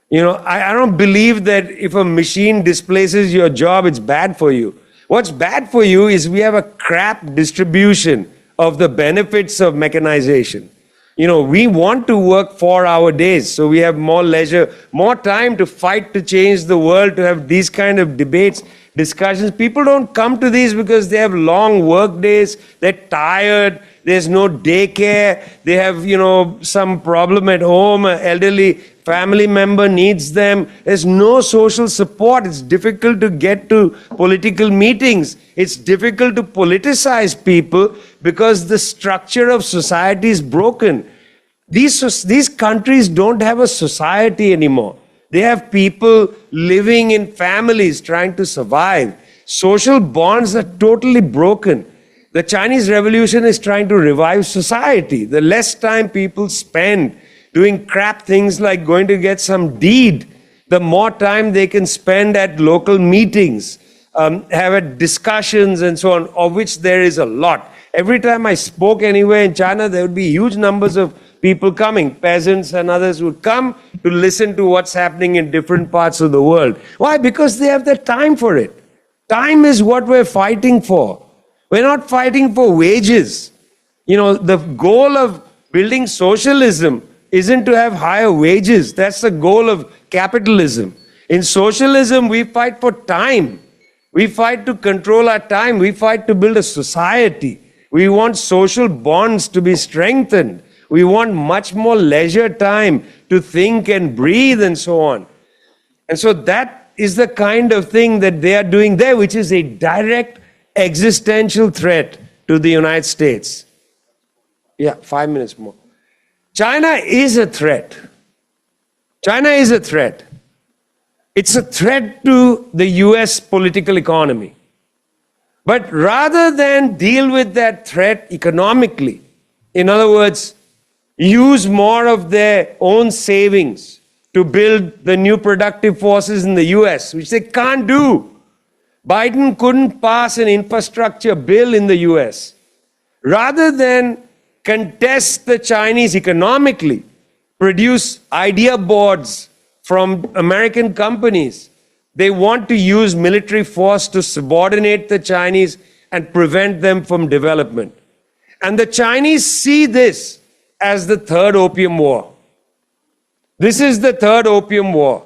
You know, I don't believe that if a machine displaces your job, it's bad for you. What's bad for you is we have a crap distribution of the benefits of mechanization. You know, we want to work 4-hour days, so we have more leisure, more time to fight to change the world, to have these kind of debates, discussions. People don't come to these because they have long work days, they're tired, there's no daycare, they have, you know, some problem at home, an elderly family member needs them. There's no social support. It's difficult to get to political meetings. It's difficult to politicize people because the structure of society is broken. These countries don't have a society anymore. They have people living in families trying to survive. Social bonds are totally broken. The Chinese Revolution is trying to revive society. The less time people spend doing crap things like going to get some deed, the more time they can spend at local meetings, have discussions and so on, of which there is a lot. Every time I spoke anywhere in China, there would be huge numbers of people coming. Peasants and others would come to listen to what's happening in different parts of the world. Why? Because they have the time for it. Time is what we're fighting for. We're not fighting for wages. You know, the goal of building socialism isn't to have higher wages. That's the goal of capitalism. In socialism, we fight for time. We fight to control our time. We fight to build a society. We want social bonds to be strengthened. We want much more leisure time to think and breathe and so on. And so that is the kind of thing that they are doing there, which is a direct existential threat to the United States. Yeah, 5 minutes more. China is a threat. China is a threat. It's a threat to the US political economy. But rather than deal with that threat economically, in other words, use more of their own savings to build the new productive forces in the US, which they can't do. Biden couldn't pass an infrastructure bill in the US. Rather than contest the Chinese economically, produce idea boards from American companies, they want to use military force to subordinate the Chinese and prevent them from development. And the Chinese see this as the third opium war. This is the third opium war.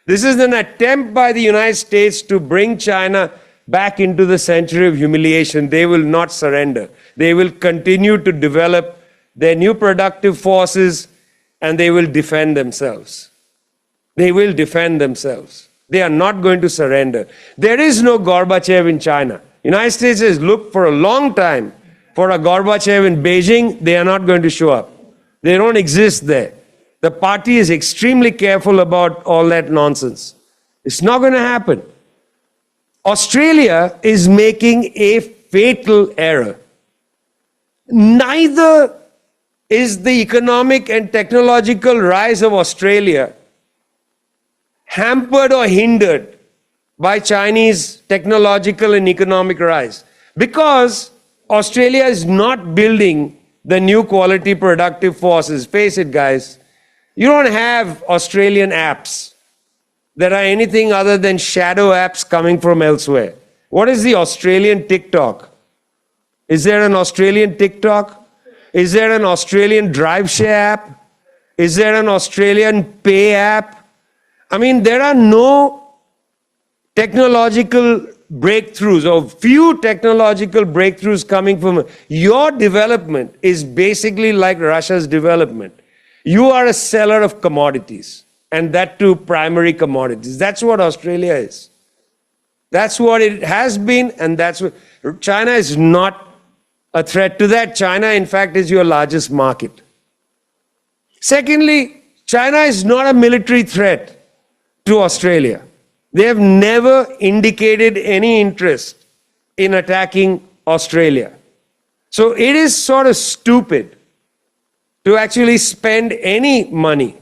This is an attempt by the United States to bring China back into the century of humiliation. They will not surrender. They will continue to develop their new productive forces and they will defend themselves. They will defend themselves. They are not going to surrender. There is no Gorbachev in China. United States has looked for a long time for a Gorbachev in Beijing. They are not going to show up. They don't exist there. The party is extremely careful about all that nonsense. It's not going to happen. Australia is making a fatal error. Neither is the economic and technological rise of Australia hampered or hindered by Chinese technological and economic rise, because Australia is not building the new quality productive forces. Face it, guys. You don't have Australian apps that are anything other than shadow apps coming from elsewhere. What is the Australian TikTok? Is there an Australian TikTok? Is there an Australian drive share app? Is there an Australian pay app? I mean, there are no technological breakthroughs or few technological breakthroughs coming from your development is basically like Russia's development. You are a seller of commodities, and that too primary commodities. That's what Australia is. That's what it has been, and that's what China is not a threat to that. China, in fact, is your largest market. Secondly, China is not a military threat to Australia. They have never indicated any interest in attacking Australia. So it is sort of stupid to actually spend any money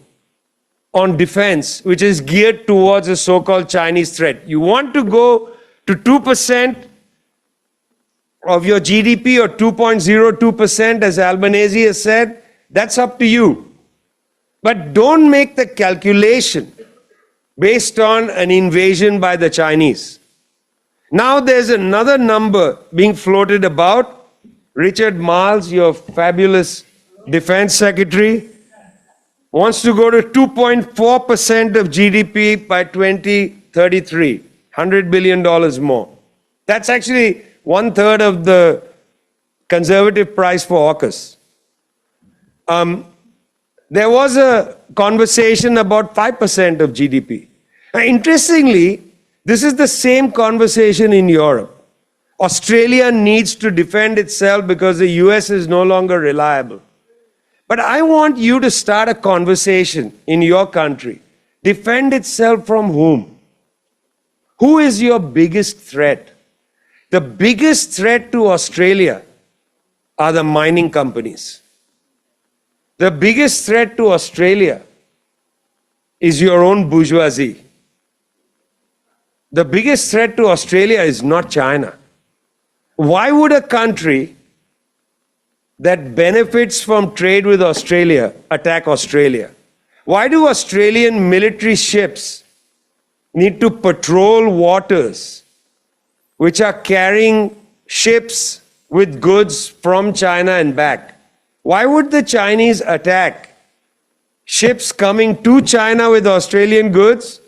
on defense which is geared towards a so-called Chinese threat. You want to go to 2% of your GDP or 2.02%, as Albanese has said, that's up to you. But don't make the calculation based on an invasion by the Chinese. Now there's another number being floated about. Richard Marles, your fabulous defense secretary, wants to go to 2.4% of GDP by 2033, $100 billion more. That's actually 1/3 of the conservative price for AUKUS. There was a conversation about 5% of GDP. Interestingly, this is the same conversation in Europe. Australia needs to defend itself because the US is no longer reliable. But I want you to start a conversation in your country. Defend itself from whom? Who is your biggest threat? The biggest threat to Australia are the mining companies. The biggest threat to Australia is your own bourgeoisie. The biggest threat to Australia is not China. Why would a country that benefits from trade with Australia attack Australia? Why do Australian military ships need to patrol waters which are carrying ships with goods from China and back? Why would the Chinese attack ships coming to China with Australian goods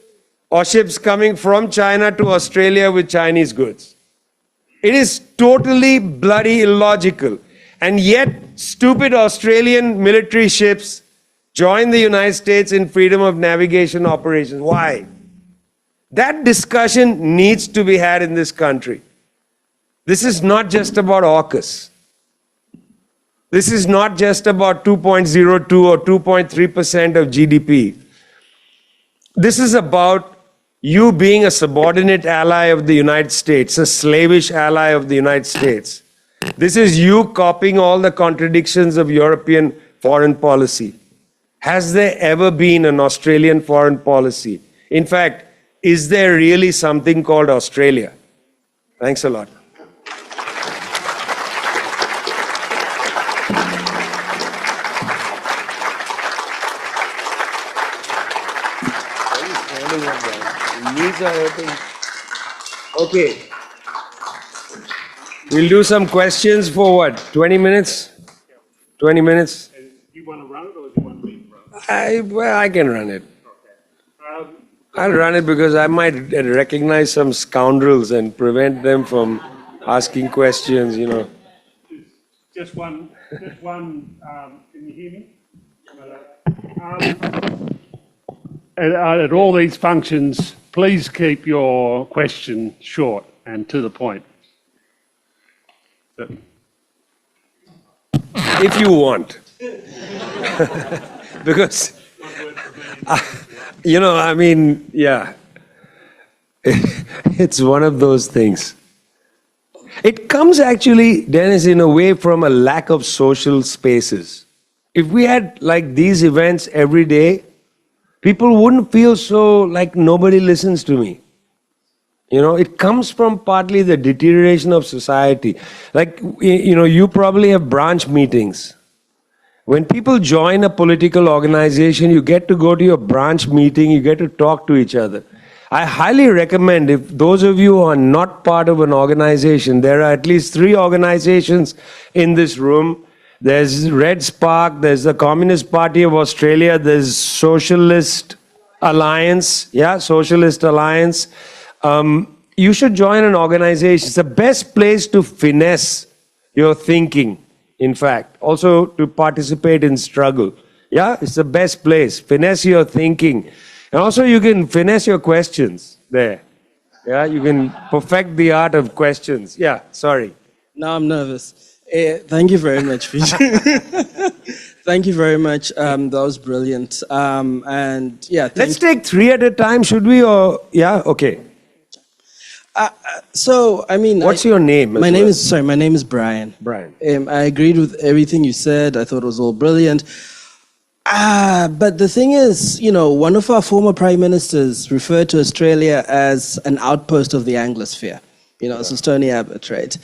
or ships coming from China to Australia with Chinese goods? It is totally bloody illogical. And yet, stupid Australian military ships join the United States in freedom of navigation operations. Why? That discussion needs to be had in this country. This is not just about AUKUS. This is not just about 2.02 or 2.3% of GDP. This is about you being a subordinate ally of the United States, a slavish ally of the United States. This is you copying all the contradictions of European foreign policy. Has there ever been an Australian foreign policy? In fact, is there really something called Australia? Thanks a lot. Okay. We'll do some questions for what? 20 minutes? 20 minutes? Do you want to run it or do you want me to run it? I can run it. Okay. I'll run it because I might recognize some scoundrels and prevent them from asking questions, you know. Just one, can you hear me? At all these functions, please keep your question short and to the point. If you want. Because, you know, I mean, yeah. It's one of those things. It comes actually, Dennis, in a way from a lack of social spaces. If we had like these events every day, people wouldn't feel so like nobody listens to me. You know, it comes from partly the deterioration of society. Like, you know, you probably have branch meetings. When people join a political organization, you get to go to your branch meeting, you get to talk to each other. I highly recommend, if those of you who are not part of an organization, there are at least 3 organizations in this room. There's Red Spark, there's the Communist Party of Australia, there's Socialist Alliance, Socialist Alliance. You should join an organization. It's the best place to finesse your thinking, in fact. Also to participate in struggle. Yeah, it's the best place. Finesse your thinking. And also you can finesse your questions there. Yeah, you can perfect the art of questions. Yeah, sorry. No, I'm nervous. Thank you very much, Vijay. Thank you very much. That was brilliant. And yeah, Let's take three at a time, should we? Or yeah, okay. So, I mean, What's your name? My name is Brian. Brian. I agreed with everything you said. I thought it was all brilliant. But the thing is, one of our former prime ministers referred to Australia as an outpost of the Anglosphere. This is Tony Abbott, right?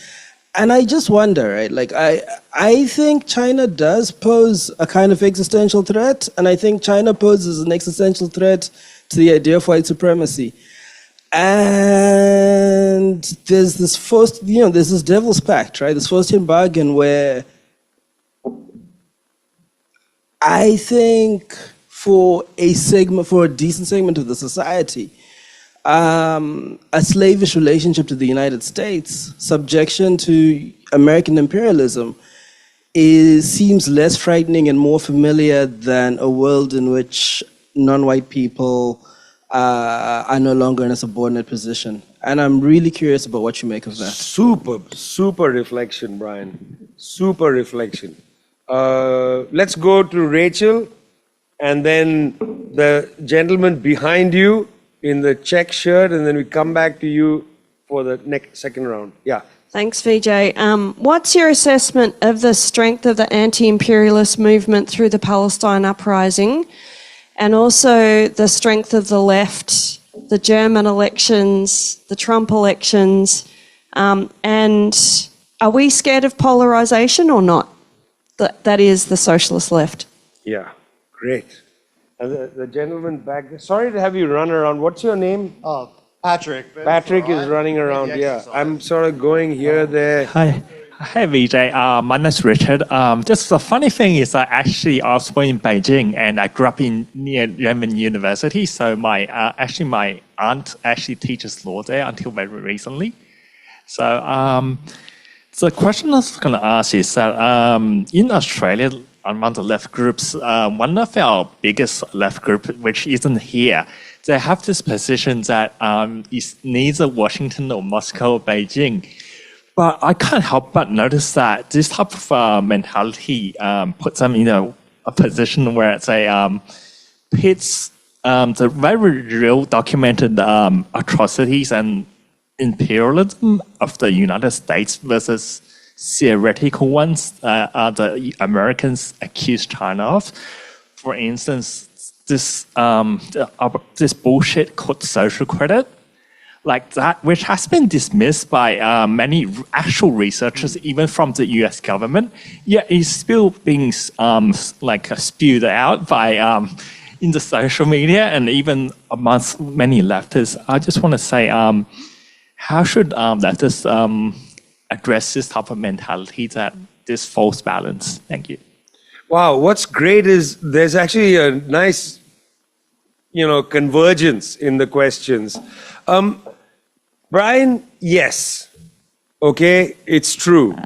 And I just wonder, right? Like, I think China does pose a kind of existential threat, and I think China poses an existential threat to the idea of white supremacy. And there's this there's this devil's pact, right? This Faustian bargain where I think for a decent segment of the society, a slavish relationship to the United States, subjection to American imperialism, seems less frightening and more familiar than a world in which non-white people are no longer in a subordinate position. And I'm really curious about what you make of that. Super reflection, Brian. Super reflection. Let's go to Rachel, and then the gentleman behind you in the check shirt, and then we come back to you for the second round. Yeah. Thanks, Vijay. What's your assessment of the strength of the anti-imperialist movement through the Palestine uprising, and also the strength of the left, the German elections, the Trump elections, and are we scared of polarisation or not? That is the socialist left. Yeah, great. And the gentleman back there, sorry to have you run around. What's your name? Patrick. Patrick is running around, yeah. I'm sort of going here, there. Hi. Hi, Vijay. My name is Richard. Just the funny thing is I was born in Beijing and I grew up near Renmin University. So my aunt actually teaches law there until very recently. So the question I was going to ask is that in Australia, among the left groups, one of our biggest left group, which isn't here, they have this position that it's neither Washington or Moscow or Beijing. But I can't help but notice that this type of mentality puts them in a position where they pits the very real documented atrocities and imperialism of the United States versus theoretical ones the Americans accuse China of. For instance, this bullshit called social credit, like that, which has been dismissed by many actual researchers, even from the U.S. government, yet is still being spewed out by in the social media and even amongst many leftists. I just want to say, how should leftists address this type of mentality, that this false balance? Thank you. Wow, what's great is there's actually a nice, convergence in the questions. Brian, yes. Okay, it's true.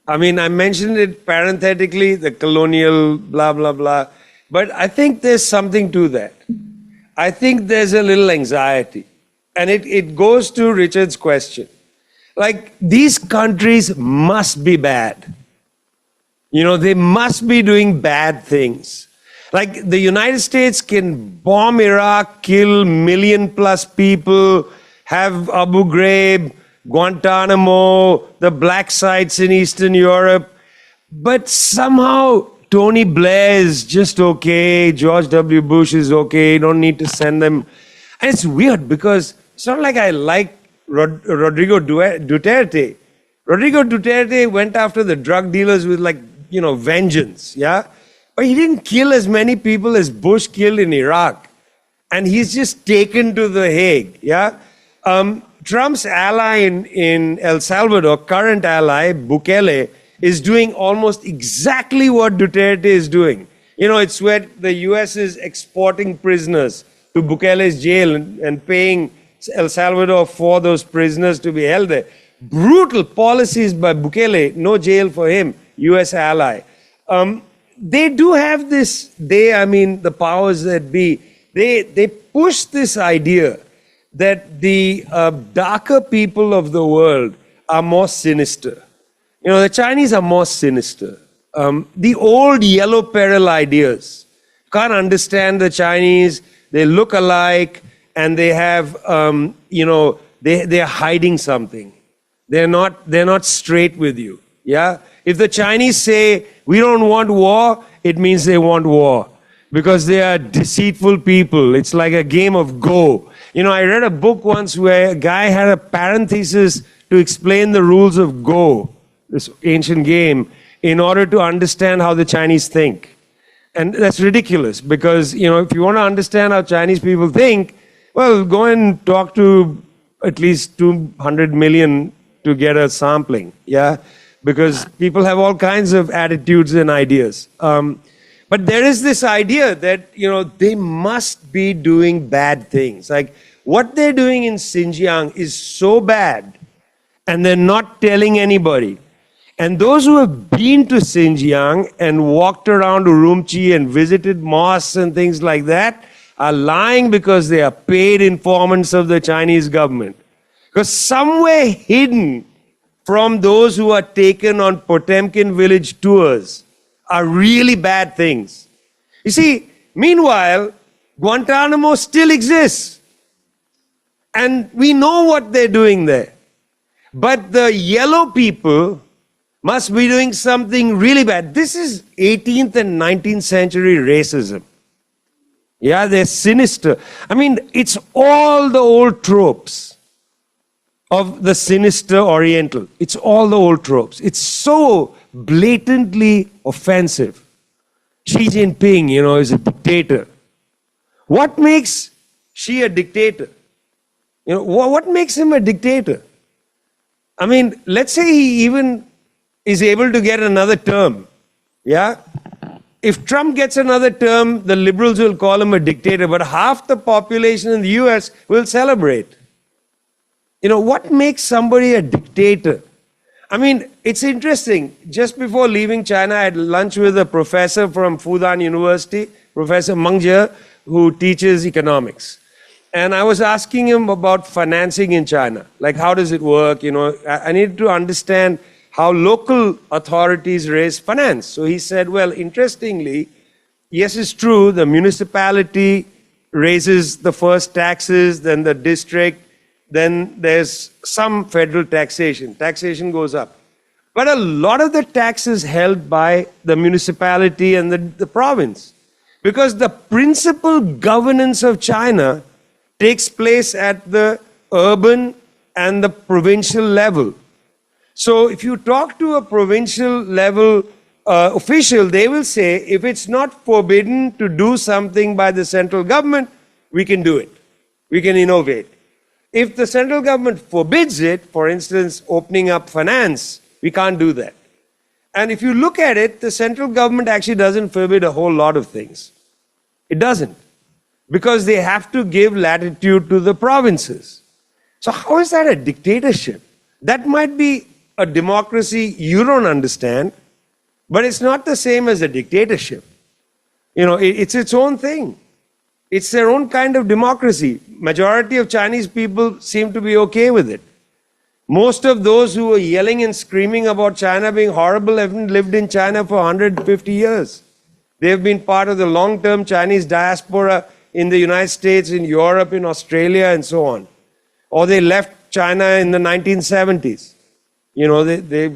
I mean, I mentioned it parenthetically, the colonial blah, blah, blah. But I think there's something to that. I think there's a little anxiety. And it goes to Richard's question. Like, these countries must be bad. They must be doing bad things. Like, the United States can bomb Iraq, kill 1 million+ people, have Abu Ghraib, Guantanamo, the black sites in Eastern Europe. But somehow Tony Blair is just okay, George W. Bush is okay, you don't need to send them. And it's weird because it's not like I like Rodrigo Duterte. Rodrigo Duterte went after the drug dealers with vengeance, yeah? But he didn't kill as many people as Bush killed in Iraq. And he's just taken to The Hague, yeah? Trump's ally in El Salvador, current ally, Bukele, is doing almost exactly what Duterte is doing. It's where the US is exporting prisoners to Bukele's jail and paying El Salvador for those prisoners to be held there. Brutal policies by Bukele, no jail for him, US ally. They do have this, the powers that be, they push this idea that the darker people of the world are more sinister. The Chinese are more sinister. The old yellow peril ideas. Can't understand the Chinese. They look alike, and they have, they're hiding something. They're not straight with you. Yeah. If the Chinese say we don't want war, it means they want war, because they are deceitful people. It's like a game of Go. I read a book once where a guy had a parenthesis to explain the rules of Go, this ancient game, in order to understand how the Chinese think. And that's ridiculous, because, if you want to understand how Chinese people think, well, go and talk to at least 200 million to get a sampling, yeah? Because people have all kinds of attitudes and ideas. But there is this idea that, they must be doing bad things. Like, what they're doing in Xinjiang is so bad, and they're not telling anybody. And those who have been to Xinjiang and walked around Urumqi and visited mosques and things like that are lying, because they are paid informants of the Chinese government. Because somewhere hidden from those who are taken on Potemkin village tours are really bad things. You see, meanwhile, Guantanamo still exists. And we know what they're doing there. But the yellow people must be doing something really bad. This is 18th and 19th century racism. Yeah, they're sinister. It's all the old tropes of the sinister Oriental. It's all the old tropes. It's so blatantly offensive. Xi Jinping, is a dictator. What makes Xi a dictator? What makes him a dictator? Let's say he even is able to get another term. Yeah? If Trump gets another term, the liberals will call him a dictator, but half the population in the US will celebrate. What makes somebody a dictator? It's interesting. Just before leaving China, I had lunch with a professor from Fudan University, Professor Meng Jie, who teaches economics. And I was asking him about financing in China. Like, how does it work? I needed to understand how local authorities raise finance. So he said, well, interestingly, yes, it's true, the municipality raises the first taxes, then the district, then there's some federal taxation. Taxation goes up. But a lot of the tax is held by the municipality and the province. Because the principal governance of China takes place at the urban and the provincial level. So if you talk to a provincial level official, they will say, if it's not forbidden to do something by the central government, we can do it. We can innovate. If the central government forbids it, for instance, opening up finance, we can't do that. And if you look at it, the central government actually doesn't forbid a whole lot of things. It doesn't. Because they have to give latitude to the provinces. So how is that a dictatorship? That might be a democracy you don't understand, but it's not the same as a dictatorship. It's its own thing. It's their own kind of democracy. Majority of Chinese people seem to be okay with it. Most of those who were yelling and screaming about China being horrible haven't lived in China for 150 years. They've been part of the long-term Chinese diaspora in the United States, in Europe, in Australia, and so on. Or they left China in the 1970s. They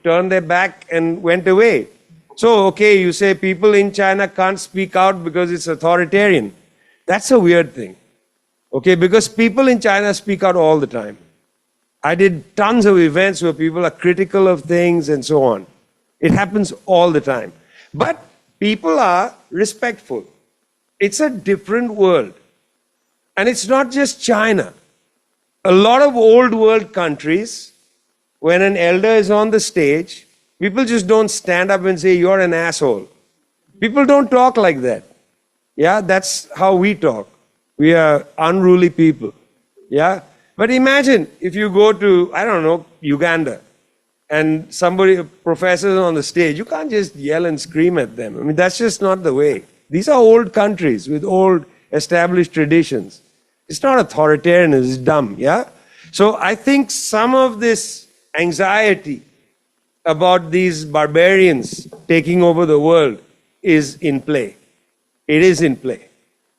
turned their back and went away. So, okay, you say people in China can't speak out because it's authoritarian. That's a weird thing. Okay, because people in China speak out all the time. I did tons of events where people are critical of things and so on. It happens all the time. But people are respectful. It's a different world. And it's not just China. A lot of old world countries, when an elder is on the stage, people just don't stand up and say, you're an asshole. People don't talk like that. Yeah, that's how we talk. We are unruly people. Yeah? But imagine if you go to, I don't know, Uganda, and a professor is on the stage, you can't just yell and scream at them. That's just not the way. These are old countries with old established traditions. It's not authoritarian, it's dumb, yeah? So I think some of this anxiety about these barbarians taking over the world is in play. It is in play.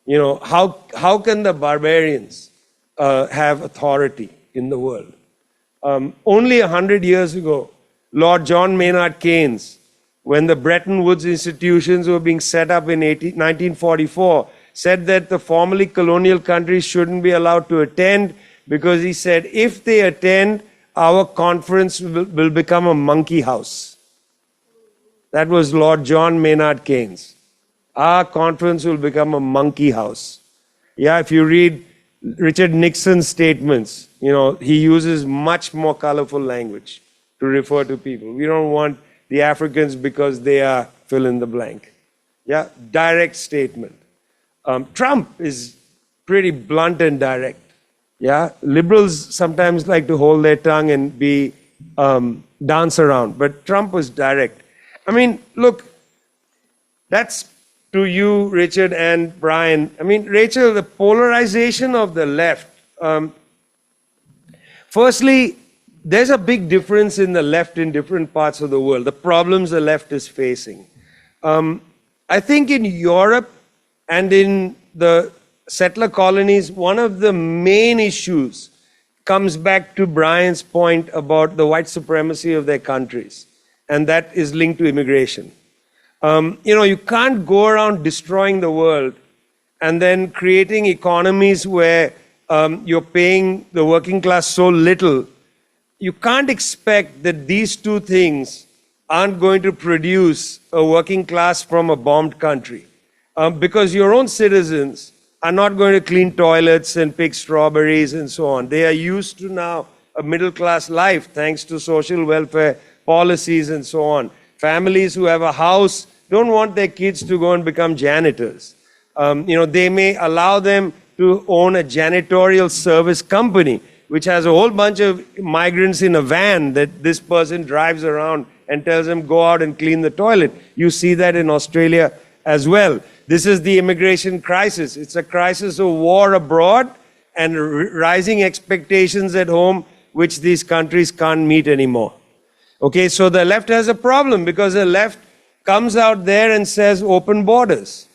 You know, how can the barbarians have authority in the world? Only 100 years ago, Lord John Maynard Keynes, when the Bretton Woods institutions were being set up in 1944, said that the formerly colonial countries shouldn't be allowed to attend because he said, if they attend, our conference will become a monkey house. That was Lord John Maynard Keynes. Our conference will become a monkey house. Yeah, if you read Richard Nixon's statements, you know, he uses much more colorful language to refer to people. We don't want the Africans because they are fill in the blank. Yeah, direct statement. Trump is pretty blunt and direct. Yeah, liberals sometimes like to hold their tongue and be dance around, but Trump was direct. I mean, look, that's to you, Richard and Brian. I mean, Rachel, the polarization of the left. Firstly, there's a big difference in the left in different parts of the world, the problems the left is facing. I think in Europe and in the settler colonies, one of the main issues comes back to Brian's point about the white supremacy of their countries, and that is linked to immigration. You know, you can't go around destroying the world and then creating economies where you're paying the working class so little. You can't expect that these two things aren't going to produce a working class from a bombed country. Because your own citizens are not going to clean toilets and pick strawberries and so on. They are used to now a middle class life thanks to social welfare policies and so on. Families who have a house don't want their kids to go and become janitors. You know, they may allow them to own a janitorial service company, which has a whole bunch of migrants in a van that this person drives around and tells them, go out and clean the toilet. You see that in Australia as well. This is the immigration crisis. It's a crisis of war abroad and rising expectations at home, which these countries can't meet anymore. Okay, so the left has a problem because the left comes out there and says open borders.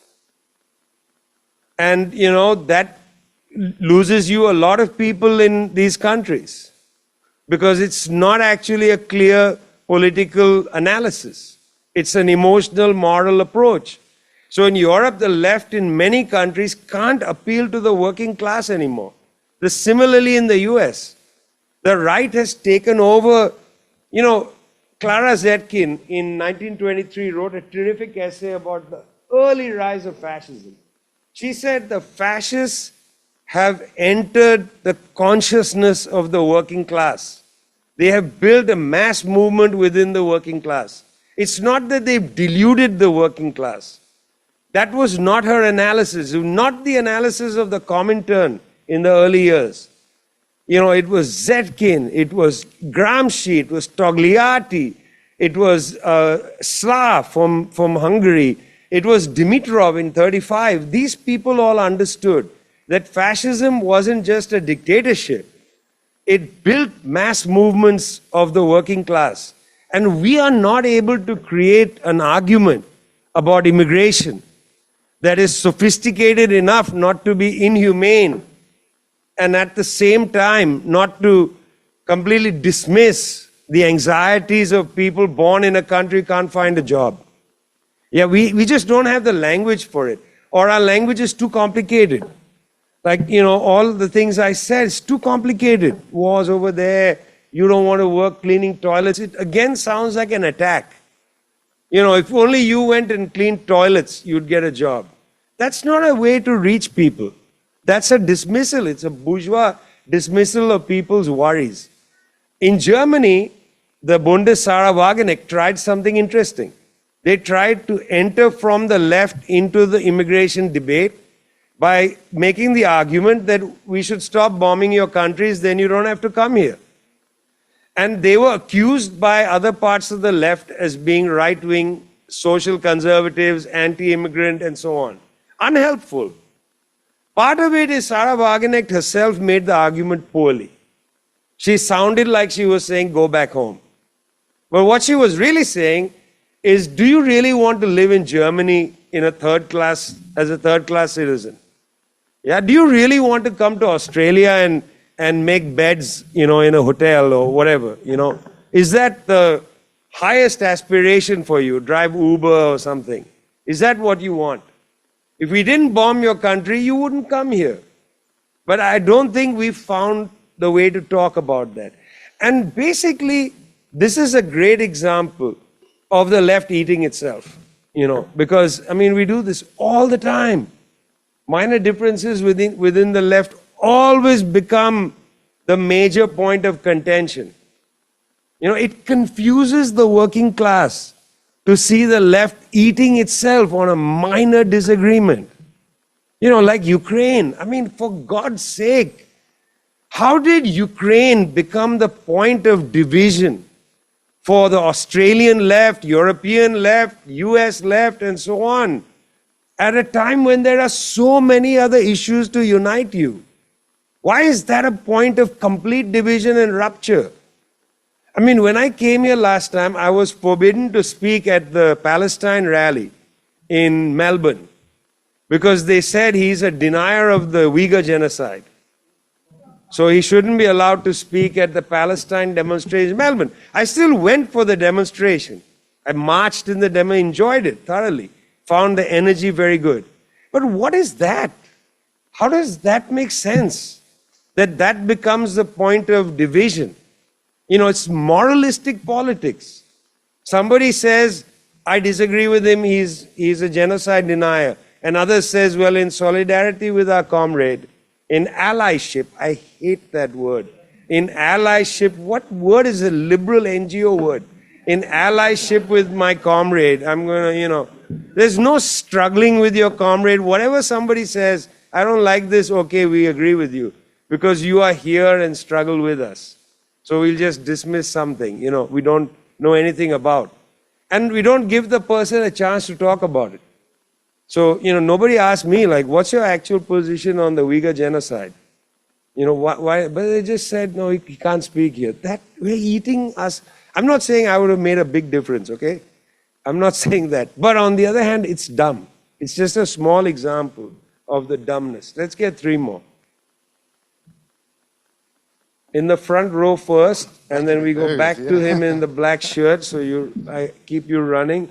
And, you know, that loses you a lot of people in these countries because it's not actually a clear political analysis. It's an emotional, moral approach. So in Europe, the left in many countries can't appeal to the working class anymore. Similarly in the US, the right has taken over. You know, Clara Zetkin in 1923 wrote a terrific essay about the early rise of fascism. She said the fascists have entered the consciousness of the working class. They have built a mass movement within the working class. It's not that they've deluded the working class. That was not her analysis, not the analysis of the Comintern in the early years. You know, it was Zetkin, it was Gramsci, it was Togliatti, it was Slav from Hungary, it was Dimitrov in 1935. These people all understood that fascism wasn't just a dictatorship. It built mass movements of the working class. And we are not able to create an argument about immigration that is sophisticated enough not to be inhumane and at the same time not to completely dismiss the anxieties of people born in a country who can't find a job. Yeah, we just don't have the language for it, or our language is too complicated. Like, you know, all the things I said, it's too complicated. Wars over there, you don't want to work cleaning toilets. It again sounds like an attack. You know, if only you went and cleaned toilets, you'd get a job. That's not a way to reach people. That's a dismissal. It's a bourgeois dismissal of people's worries. In Germany, the Bundesrat Wagenknecht tried something interesting. They tried to enter from the left into the immigration debate by making the argument that we should stop bombing your countries, then you don't have to come here. And they were accused by other parts of the left as being right-wing, social conservatives, anti-immigrant, and so on. Unhelpful. Part of it is Sarah Wagenknecht herself made the argument poorly. She sounded like she was saying, go back home. But what she was really saying is, do you really want to live in Germany in a third class, as a third class citizen? Yeah, do you really want to come to Australia and make beds, in a hotel or whatever, Is that the highest aspiration for you? Drive Uber or something. Is that what you want? If we didn't bomb your country, you wouldn't come here. But I don't think we've found the way to talk about that. And basically, this is a great example of the left eating itself, because, we do this all the time. Minor differences within the left always become the major point of contention. It confuses the working class to see the left eating itself on a minor disagreement. Like Ukraine. For God's sake, how did Ukraine become the point of division for the Australian left, European left, US left, and so on, at a time when there are so many other issues to unite you? Why is that a point of complete division and rupture? When I came here last time, I was forbidden to speak at the Palestine rally in Melbourne because they said he's a denier of the Uyghur genocide. So he shouldn't be allowed to speak at the Palestine demonstration in Melbourne. I still went for the demonstration. I marched in the demo, enjoyed it thoroughly, found the energy very good. But what is that? How does that make sense? That becomes the point of division. It's moralistic politics. Somebody says, I disagree with him, he's a genocide denier. And others says, well, in solidarity with our comrade, in allyship, I hate that word. In allyship, what word is a liberal NGO word? In allyship with my comrade, I'm going to, there's no struggling with your comrade. Whatever somebody says, I don't like this, okay, we agree with you. Because you are here and struggle with us. So we'll just dismiss something, we don't know anything about. And we don't give the person a chance to talk about it. So, nobody asked me, like, what's your actual position on the Uyghur genocide? Why? But they just said, no, he can't speak here. That, we're eating us. I'm not saying I would have made a big difference, okay? I'm not saying that. But on the other hand, it's dumb. It's just a small example of the dumbness. Let's get 3 more. In the front row first, and then we go back to him in the black shirt, so I keep you running.